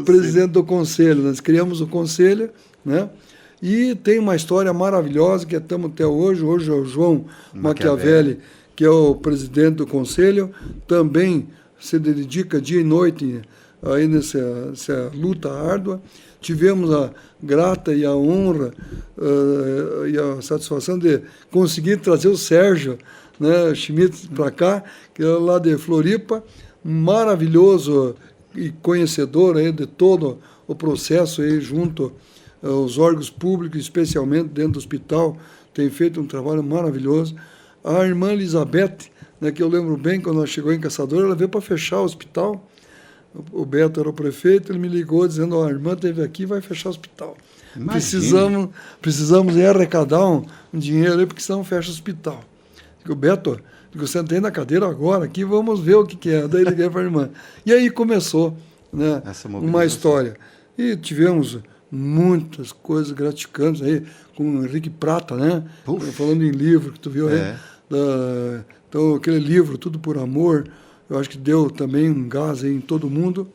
presidente do conselho. Nós criamos o conselho, né? E tem uma história maravilhosa que estamos até hoje. Hoje é o João Machiavelli, que é o presidente do conselho, também se dedica dia e noite aí nessa luta árdua. Tivemos a grata e a honra e a satisfação de conseguir trazer o Sérgio, né, Schmidt para cá, que é lá de Floripa, maravilhoso e conhecedor aí de todo o processo aí junto aos órgãos públicos, especialmente dentro do hospital, tem feito um trabalho maravilhoso. A irmã Elizabeth, né, que eu lembro bem, quando ela chegou em Caçador, ela veio para fechar o hospital. O Beto era o prefeito, ele me ligou dizendo, a irmã esteve aqui, vai fechar o hospital. Precisamos arrecadar um dinheiro aí, porque senão fecha o hospital. Digo, Beto, eu sentei na cadeira agora aqui, vamos ver o que é. Daí liguei para a irmã. E aí começou né, Essa uma mobilização. história. E tivemos muitas coisas gratificantes aí, com o Henrique Prata, né? Puxa. Falando em livro, que tu viu aí. É. Então, aquele livro, Tudo por Amor, eu acho que deu também um gás aí em todo mundo.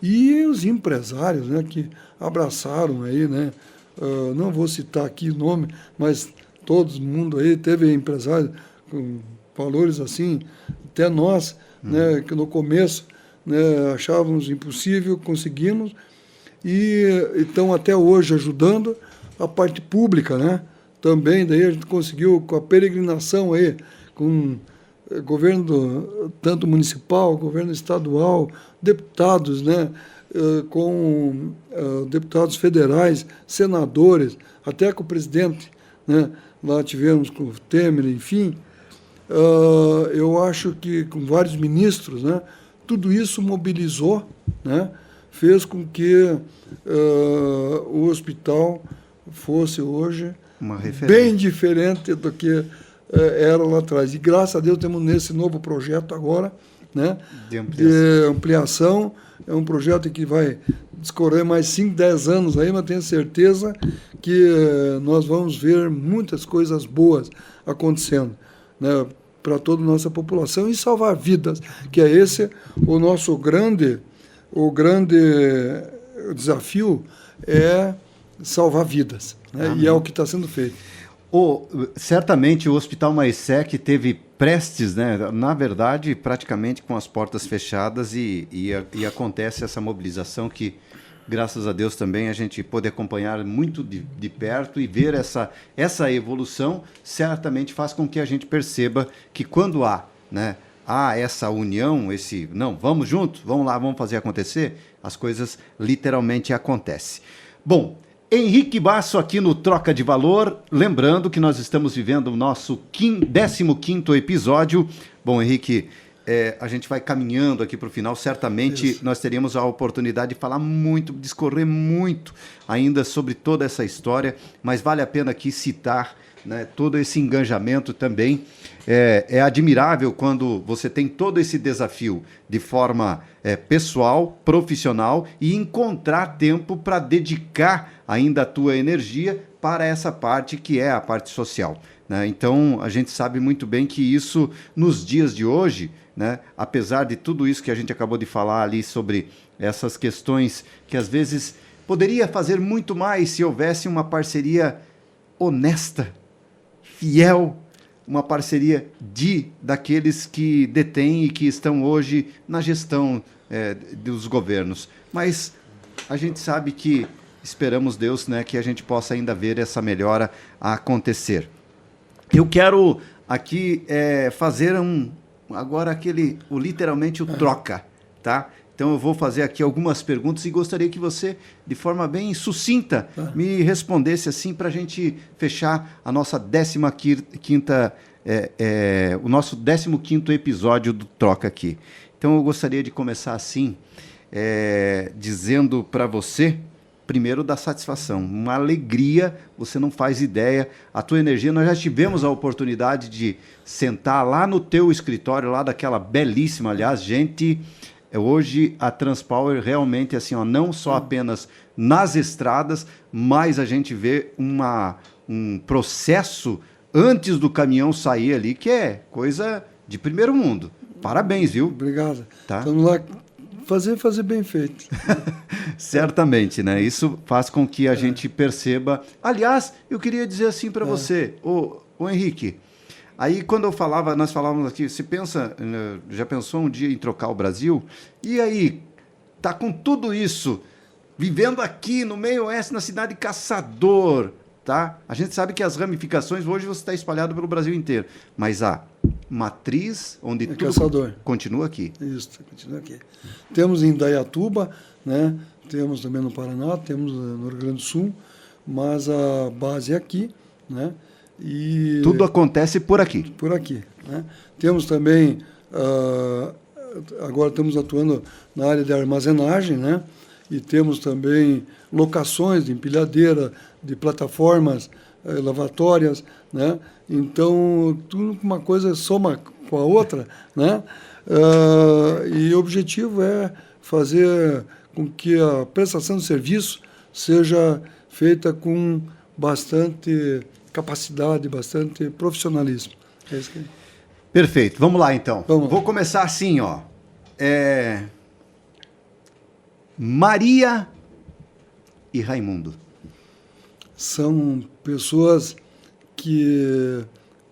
E os empresários, né, que abraçaram aí, né? Não vou citar aqui o nome, mas todo mundo aí teve empresários com valores assim, até nós, né, que no começo, né, achávamos impossível, conseguimos, e estão até hoje ajudando a parte pública, né? Também daí a gente conseguiu com a peregrinação aí, com governo tanto municipal, governo estadual, deputados, né? Com deputados federais, senadores, até com o presidente, né? Lá tivemos com o Temer, enfim. Eu acho que com vários ministros, né? Tudo isso mobilizou, né? Fez com que o hospital fosse hoje Uma referência. bem diferente do que era lá atrás. E graças a Deus temos nesse novo projeto agora, né, De de ampliação. É um projeto que vai discorrer mais 5, 10 anos aí, mas tenho certeza que nós vamos ver muitas coisas boas acontecendo, né, para toda a nossa população e salvar vidas, que é esse o nosso grande desafio, é salvar vidas, né? E é o que está sendo feito. Certamente o Hospital Maissec teve prestes, né, na verdade, praticamente com as portas fechadas e acontece essa mobilização que, graças a Deus, também a gente pôde acompanhar muito de perto e ver essa evolução, certamente faz com que a gente perceba que quando há, né, essa união, não, vamos juntos, vamos lá, vamos fazer acontecer, as coisas literalmente acontecem. Bom, Henrique Basso aqui no Troca de Valor, lembrando que nós estamos vivendo o nosso 15º episódio. Bom, Henrique, a gente vai caminhando aqui para o final, certamente Isso. nós teríamos a oportunidade de falar muito, discorrer muito ainda sobre toda essa história, mas vale a pena aqui citar, né, todo esse engajamento também. É admirável quando você tem todo esse desafio de forma pessoal, profissional e encontrar tempo para dedicar ainda a tua energia para essa parte que é a parte social, né? Então, a gente sabe muito bem que isso, nos dias de hoje, né, apesar de tudo isso que a gente acabou de falar ali sobre essas questões que às vezes poderia fazer muito mais se houvesse uma parceria honesta, fiel, uma parceria daqueles que detêm e que estão hoje na gestão dos governos. Mas a gente sabe que, esperamos Deus, né, que a gente possa ainda ver essa melhora acontecer. Eu quero aqui fazer agora literalmente o troca, tá? Então eu vou fazer aqui algumas perguntas e gostaria que você, de forma bem sucinta, me respondesse assim para a gente fechar a nossa 15ª, o nosso 15º episódio do Troca aqui. Então eu gostaria de começar assim, dizendo para você, primeiro, da satisfação, uma alegria, você não faz ideia, a tua energia, nós já tivemos a oportunidade de sentar lá no teu escritório, lá daquela belíssima, aliás, gente... Hoje a Transpower realmente, assim, não só apenas nas estradas, mas a gente vê um processo antes do caminhão sair ali, que é coisa de primeiro mundo. Parabéns, viu? Obrigado. Tá. Vamos lá fazer bem feito. Certamente, né? Isso faz com que a gente perceba... Aliás, eu queria dizer assim para você, ô Henrique... Aí, quando nós falávamos aqui, você já pensou um dia em trocar o Brasil? E aí, tá com tudo isso, vivendo aqui no meio oeste, na cidade de Caçador, tá? A gente sabe que as ramificações, hoje você está espalhado pelo Brasil inteiro, mas a matriz, onde tudo Caçador. Continua aqui. Isso, continua aqui. Temos em Indaiatuba, né? Temos também no Paraná, temos no Rio Grande do Sul, mas a base é aqui, né? E tudo acontece por aqui. Por aqui, né? Temos também, agora estamos atuando na área de armazenagem, né? E temos também locações de empilhadeira, de plataformas lavatórias, né? Então, tudo uma coisa soma com a outra, né? E o objetivo é fazer com que a prestação de serviço seja feita com bastante capacidade, bastante profissionalismo. É isso que... Perfeito. Vamos lá, então. Vamos lá. Vou começar assim, ó. Maria e Raimundo. São pessoas que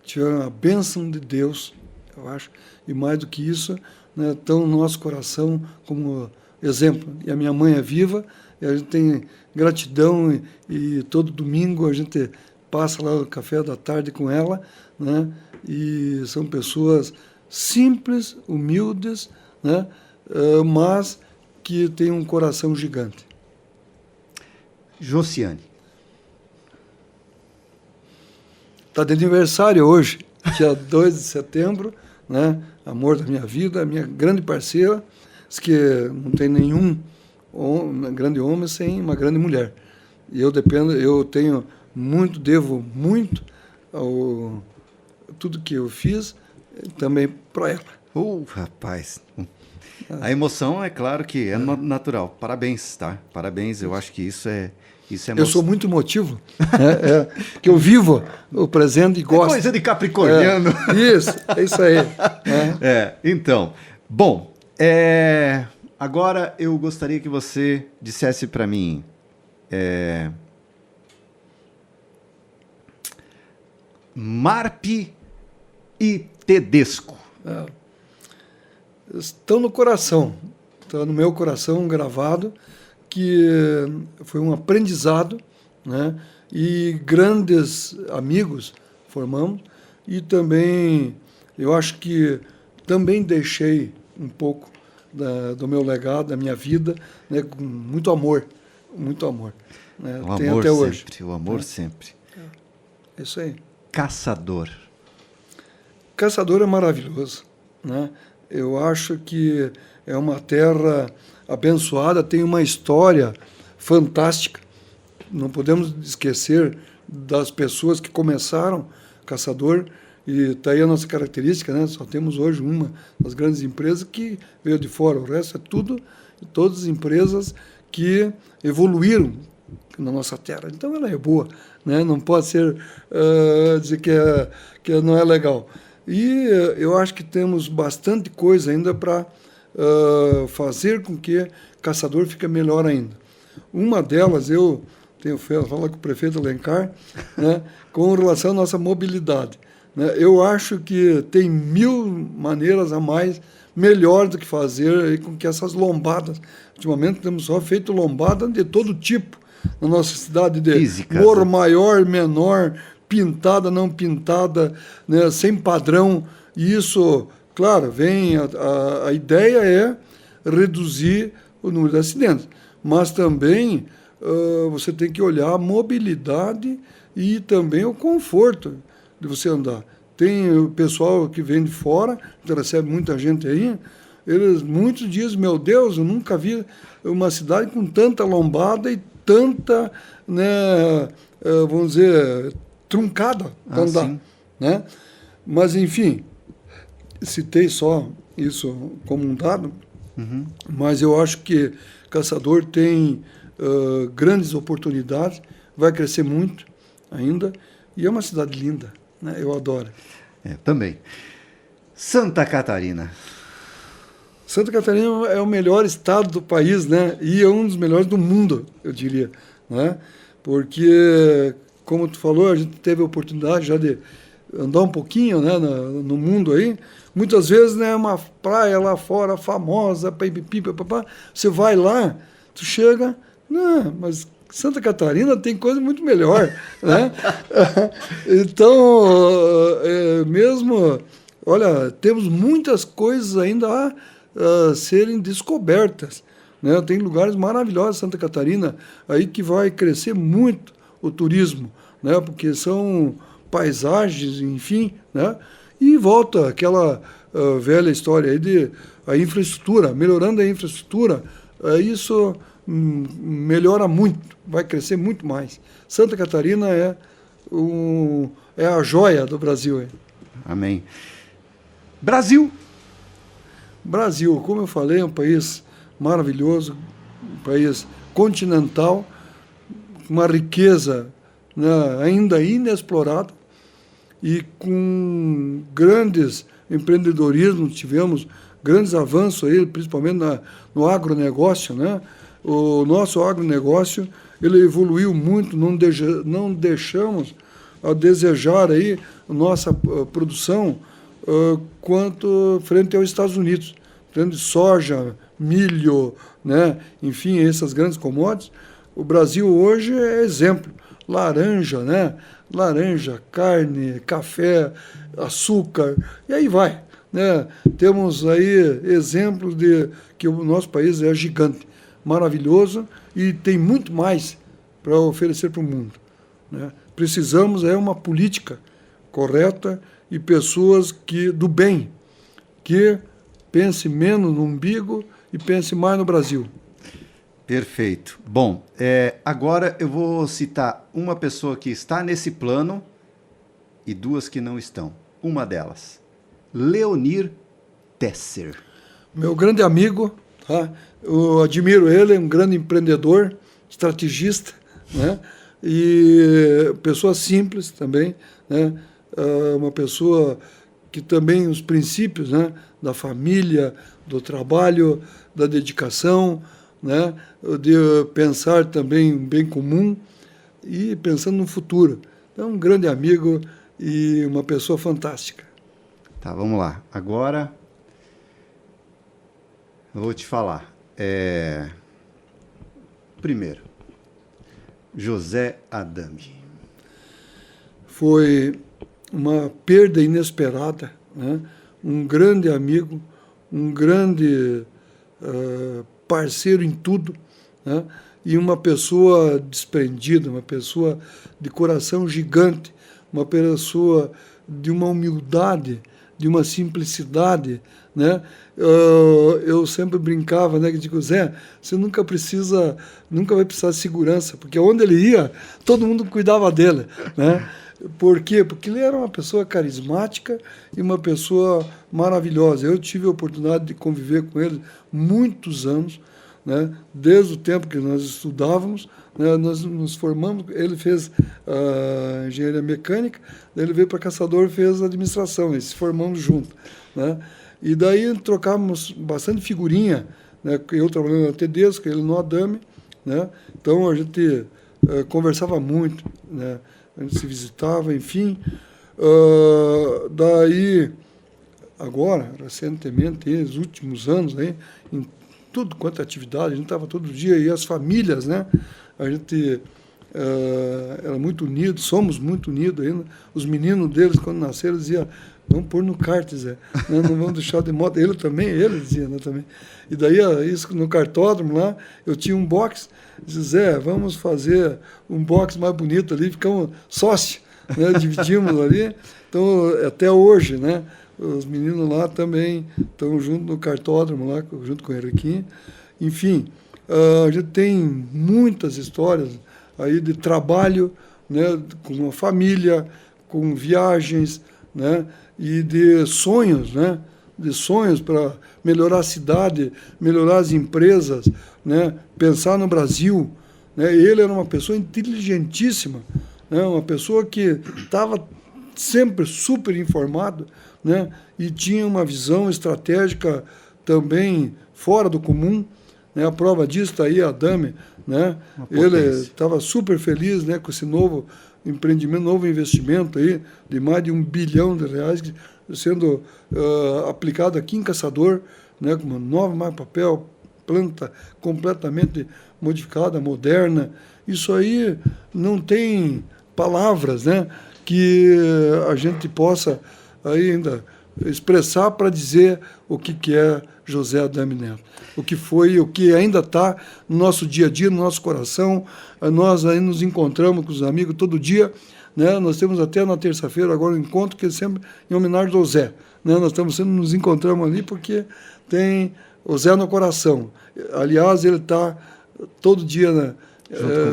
tiveram a bênção de Deus, eu acho, e mais do que isso, né, estão no nosso coração como exemplo. E a minha mãe é viva, e a gente tem gratidão, e todo domingo a gente passa lá o café da tarde com ela, né, e são pessoas simples, humildes, né, mas que têm um coração gigante. Josiane. Está de aniversário hoje, dia 2 de setembro, né? Amor da minha vida, minha grande parceira, diz que não tem nenhum grande homem sem uma grande mulher. E eu devo muito ao tudo que eu fiz, também para ela. Rapaz. A emoção, é claro que é natural. Parabéns, tá? Parabéns, eu acho que isso é eu sou muito emotivo, que eu vivo o presente e gosto. Coisa de capricorniano. É isso aí. Então, bom, agora eu gostaria que você dissesse para mim, Marpe e Tedesco. Estão no coração, está no meu coração gravado, que foi um aprendizado, né? E grandes amigos formamos, e também eu acho que também deixei um pouco do meu legado, da minha vida, né? Com muito amor, né? O Tem amor até hoje. sempre, o amor sempre. É isso aí. Caçador. Caçador é maravilhoso, né? Eu acho que é uma terra abençoada, tem uma história fantástica. Não podemos esquecer das pessoas que começaram Caçador, e está aí a nossa característica, né? Só temos hoje uma das grandes empresas que veio de fora, o resto é todas as empresas que evoluíram na nossa terra. Então ela é boa, né? Não pode ser dizer que não é legal. E eu acho que temos bastante coisa ainda para fazer com que Caçador fique melhor ainda. Uma delas, eu tenho falar com o prefeito Alencar, né, com relação à nossa mobilidade. Né? Eu acho que tem 1000 maneiras a mais, melhor do que fazer aí, com que essas lombadas, ultimamente temos só feito lombada de todo tipo na nossa cidade, de física, cor maior, menor, pintada, não pintada, né, sem padrão. E isso, claro, a ideia é reduzir o número de acidentes, mas também você tem que olhar a mobilidade e também o conforto de você andar. Tem o pessoal que vem de fora, que recebe muita gente aí, muitos dizem, meu Deus, eu nunca vi uma cidade com tanta lombada e tanta, né, vamos dizer, truncada para andar. Sim. Né? Mas, enfim, citei só isso como um dado, mas eu acho que Caçador tem grandes oportunidades, vai crescer muito ainda, e é uma cidade linda, né? Eu adoro. Também. Santa Catarina. Santa Catarina é o melhor estado do país, né? E é um dos melhores do mundo, eu diria, né? Porque, como tu falou, a gente teve a oportunidade já de andar um pouquinho, né, no mundo aí. Muitas vezes, né, uma praia lá fora famosa, você vai lá, tu chega, não, mas Santa Catarina tem coisa muito melhor, né? Então, mesmo, olha, temos muitas coisas ainda a serem descobertas, né? Tem lugares maravilhosos em Santa Catarina aí que vai crescer muito o turismo, né? Porque são paisagens, enfim, né? E volta aquela velha história aí de a infraestrutura, melhorando a infraestrutura, isso melhora muito, vai crescer muito mais. Santa Catarina é a joia do Brasil. Amém. Brasil. Brasil, como eu falei, é um país maravilhoso, um país continental, uma riqueza, né, ainda inexplorada, e com grandes empreendedorismo, tivemos grandes avanços aí, principalmente no agronegócio, né? O nosso agronegócio, ele evoluiu muito, não deixamos a desejar aí a nossa produção quanto frente aos Estados Unidos, frente de soja, milho, né? Enfim, essas grandes commodities. O Brasil hoje é exemplo. Laranja, né? Laranja, carne, café, açúcar, e aí vai, né? Temos aí exemplos de que o nosso país é gigante, maravilhoso e tem muito mais para oferecer para o mundo, né? Precisamos uma política correta e pessoas do bem, que pense menos no umbigo e pense mais no Brasil. Perfeito. Bom, agora eu vou citar uma pessoa que está nesse plano e duas que não estão. Uma delas, Leonir Tesser. Meu grande amigo, tá? Eu admiro ele, é um grande empreendedor, estrategista, né? E pessoa simples também, né? Uma pessoa que também os princípios, né, da família, do trabalho, da dedicação, né, de pensar também o bem comum e pensando no futuro. Então, um grande amigo e uma pessoa fantástica. Tá, vamos lá. Agora, eu vou te falar. Primeiro, José Adami. Foi uma perda inesperada, né? Um grande amigo, um grande parceiro em tudo, né? E uma pessoa desprendida, uma pessoa de coração gigante, uma pessoa de uma humildade, de uma simplicidade, né? Eu sempre brincava, né, que digo, Zé, você nunca vai precisar de segurança, porque onde ele ia, todo mundo cuidava dele, né? Por quê? Porque ele era uma pessoa carismática e uma pessoa maravilhosa. Eu tive a oportunidade de conviver com ele muitos anos, né? Desde o tempo que nós estudávamos, né? Nós nos formamos, ele fez engenharia mecânica, daí ele veio para Caçador e fez administração, e se formamos juntos, né? E daí trocávamos bastante figurinha, né? Eu trabalhando na Tedesco, ele no Adami, né? Então a gente conversava muito, né? A gente se visitava, enfim. Daí, agora, recentemente, nos últimos anos, aí, em tudo quanto é atividade, a gente estava todo dia, e as famílias, né? A gente era muito unido, somos muito unidos ainda. Os meninos deles, quando nasceram, diziam, vamos pôr no kart, Zé, não vamos deixar de moto. Ele dizia, né, também. E daí, isso no kartódromo lá, eu tinha um box, dizia, Zé, vamos fazer um box mais bonito ali, ficamos sócios, né, dividimos ali. Então, até hoje, né, os meninos lá também estão junto no kartódromo lá, junto com o Henriquinho. Enfim, a gente tem muitas histórias aí de trabalho, né, com a família, com viagens, né, e de sonhos, né, de sonhos para melhorar a cidade, melhorar as empresas, né, pensar no Brasil, né. Ele era uma pessoa inteligentíssima, né, uma pessoa que estava sempre super informado, né, e tinha uma visão estratégica também fora do comum, né. A prova disso está aí a Adami, né? Ele estava super feliz, né, com esse novo empreendimento, novo investimento aí de mais de R$1 bilhão sendo aplicado aqui em Caçador, né, com uma nova máquina de papel, planta completamente modificada, moderna. Isso aí não tem palavras, né, que a gente possa ainda expressar para dizer o que é José Adami Neto. O que foi, o que ainda está no nosso dia a dia, no nosso coração. Nós aí nos encontramos com os amigos todo dia, né? Nós temos até na terça-feira agora um encontro que é sempre em homenagem ao Zé, né? Nós estamos sempre nos encontramos ali porque tem o Zé no coração. Aliás, ele está todo dia, né,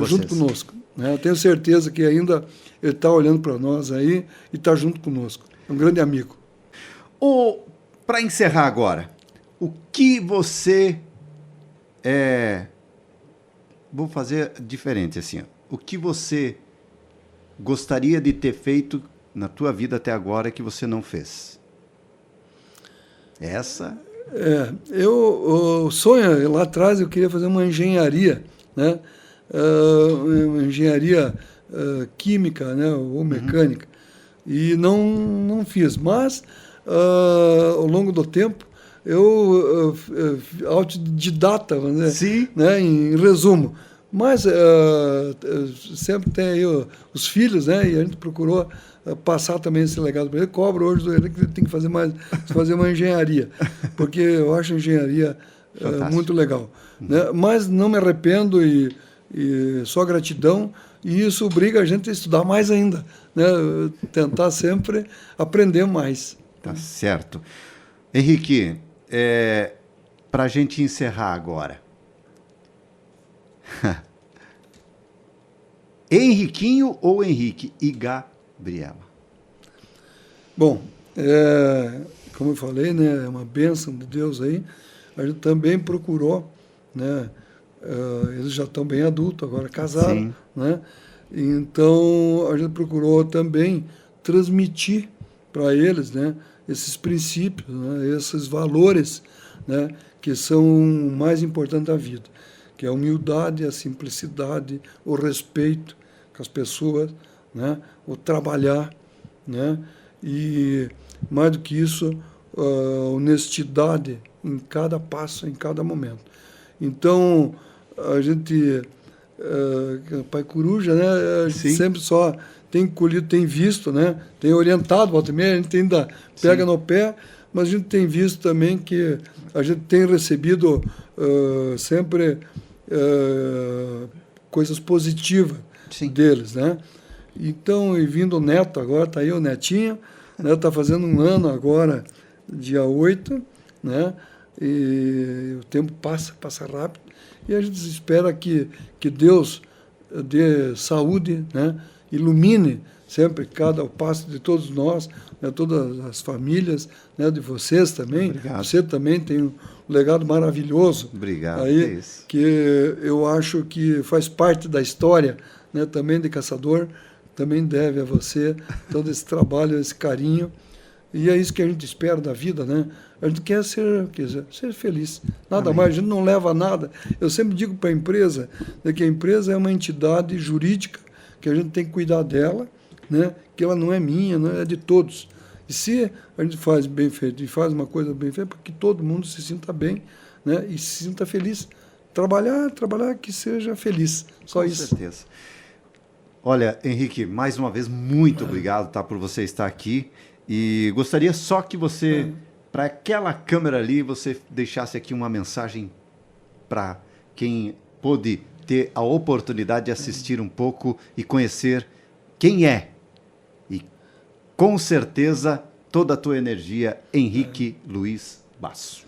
junto conosco, né? Eu tenho certeza que ainda ele está olhando para nós aí e está junto conosco. É um grande amigo. Para encerrar agora, o que você... Vou fazer diferente assim. Ó. O que você gostaria de ter feito na tua vida até agora que você não fez? Essa... O sonho, lá atrás eu queria fazer uma engenharia, né? Uma engenharia química, né? Ou mecânica. E não fiz, mas ao longo do tempo eu autodidata, vamos dizer, Sim. né? Em resumo. Mas sempre tem aí os filhos, né? E a gente procurou passar também esse legado para ele. Cobro hoje do Henrique que ele tem que fazer uma engenharia, porque eu acho a engenharia muito legal. Né? Mas não me arrependo e só gratidão, e isso obriga a gente a estudar mais ainda, né? Tentar sempre aprender mais. Tá certo. Henrique, para a gente encerrar agora. Henriquinho ou Henrique e Gabriela? Bom, como eu falei, né, é uma bênção de Deus aí. A gente também procurou, né, eles já estão bem adultos, agora casados, Sim. né? Então a gente procurou também transmitir para eles, né, esses princípios, né, esses valores, né, que são o mais importante da vida, que é a humildade, a simplicidade, o respeito com as pessoas, né, o trabalhar, né, e mais do que isso, a honestidade em cada passo, em cada momento. Então, a gente, Pai Coruja, né, a gente sempre só tem colhido, tem visto, né, tem orientado, volta e meia, a gente ainda pega no pé, mas a gente tem visto também que a gente tem recebido sempre coisas positivas deles, né? Então, e vindo o neto agora, está aí o netinho, né, está fazendo 1 ano agora, dia 8, né? E o tempo passa rápido, e a gente espera que Deus dê saúde, né? Ilumine sempre o passo de todos nós, né, todas as famílias, né, de vocês também. Obrigado. Você também tem um legado maravilhoso. Obrigado. Aí, que eu acho que faz parte da história, né, também de Caçador, também deve a você todo esse trabalho, esse carinho. E é isso que a gente espera da vida, né? A gente quer ser feliz. Nada mais, a gente não leva nada. Eu sempre digo para a empresa, né, que a empresa é uma entidade jurídica, que a gente tem que cuidar dela, né? Que ela não é minha, não é de todos. E se a gente faz bem feito e faz uma coisa bem feita, para que todo mundo se sinta bem, né? E se sinta feliz. Trabalhar que seja feliz. Só isso. Com certeza. Olha, Henrique, mais uma vez, muito obrigado, tá, por você estar aqui. E gostaria só que você, para aquela câmera ali, você deixasse aqui uma mensagem para quem pôde ter a oportunidade de assistir um pouco e conhecer quem é. E, com certeza, toda a tua energia, Henrique Luiz Basso.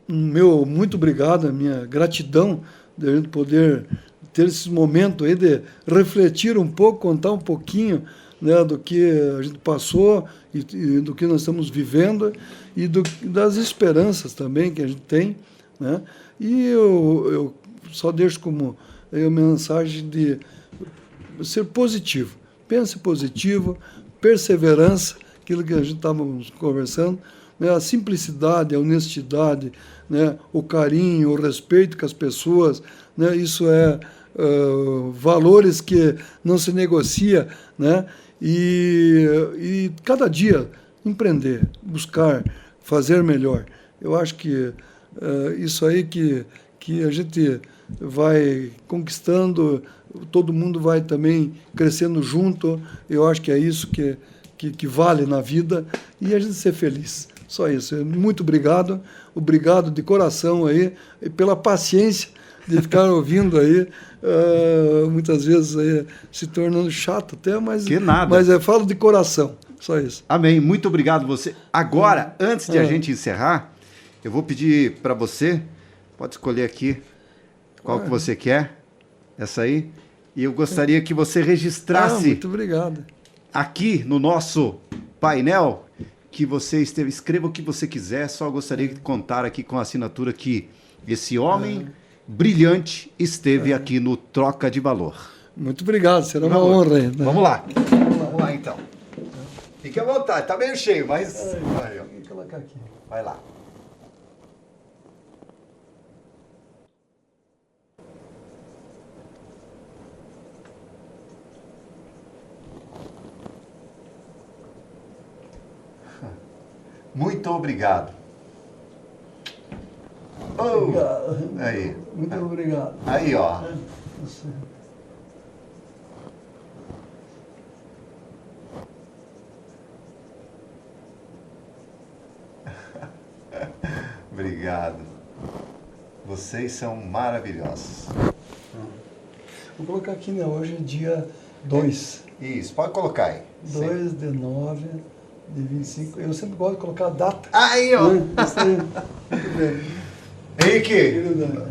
Meu muito obrigado, a minha gratidão de a gente poder ter esse momento aí de refletir um pouco, contar um pouquinho, né, do que a gente passou e do que nós estamos vivendo e das esperanças também que a gente tem, né? E eu só deixo como a mensagem de ser positivo. Pense positivo, perseverança, aquilo que a gente estava conversando, né, a simplicidade, a honestidade, né, o carinho, o respeito com as pessoas, né, isso é valores que não se negocia, né, e cada dia empreender, buscar, fazer melhor. Eu acho que isso aí que a gente vai conquistando, todo mundo vai também crescendo junto. Eu acho que é isso que vale na vida, e a gente ser feliz. Só isso. Muito obrigado. Obrigado de coração aí, e pela paciência de ficar ouvindo aí, muitas vezes aí, se tornando chato até, mas, que nada. Mas falo de coração. Só isso. Amém. Muito obrigado você. Agora, antes de a gente encerrar, eu vou pedir para você, pode escolher aqui qual que você quer, essa aí, e eu gostaria que você registrasse muito obrigado. aqui no nosso painel que você esteve. Escreva o que você quiser, só gostaria de contar aqui com a assinatura que esse homem brilhante esteve aqui no Troca de Valor. Muito obrigado, será uma honra. Né? Vamos lá. Vamos lá, então. Fique à vontade, tá meio cheio, mas... Vou colocar aqui. Vai lá. Muito obrigado. Obrigado. Aí. Muito obrigado. Aí, ó. Obrigado. Vocês são maravilhosos. Vou colocar aqui, né? Hoje é dia 2. Isso, pode colocar aí. 2 de 9 de 25. Eu sempre gosto de colocar a data. Aí, ó. Isso aí. Muito bem. Henrique,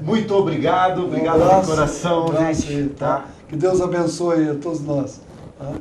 muito obrigado. Obrigado de coração, abraço gente. aí, tá? Que Deus abençoe a todos nós. Tá?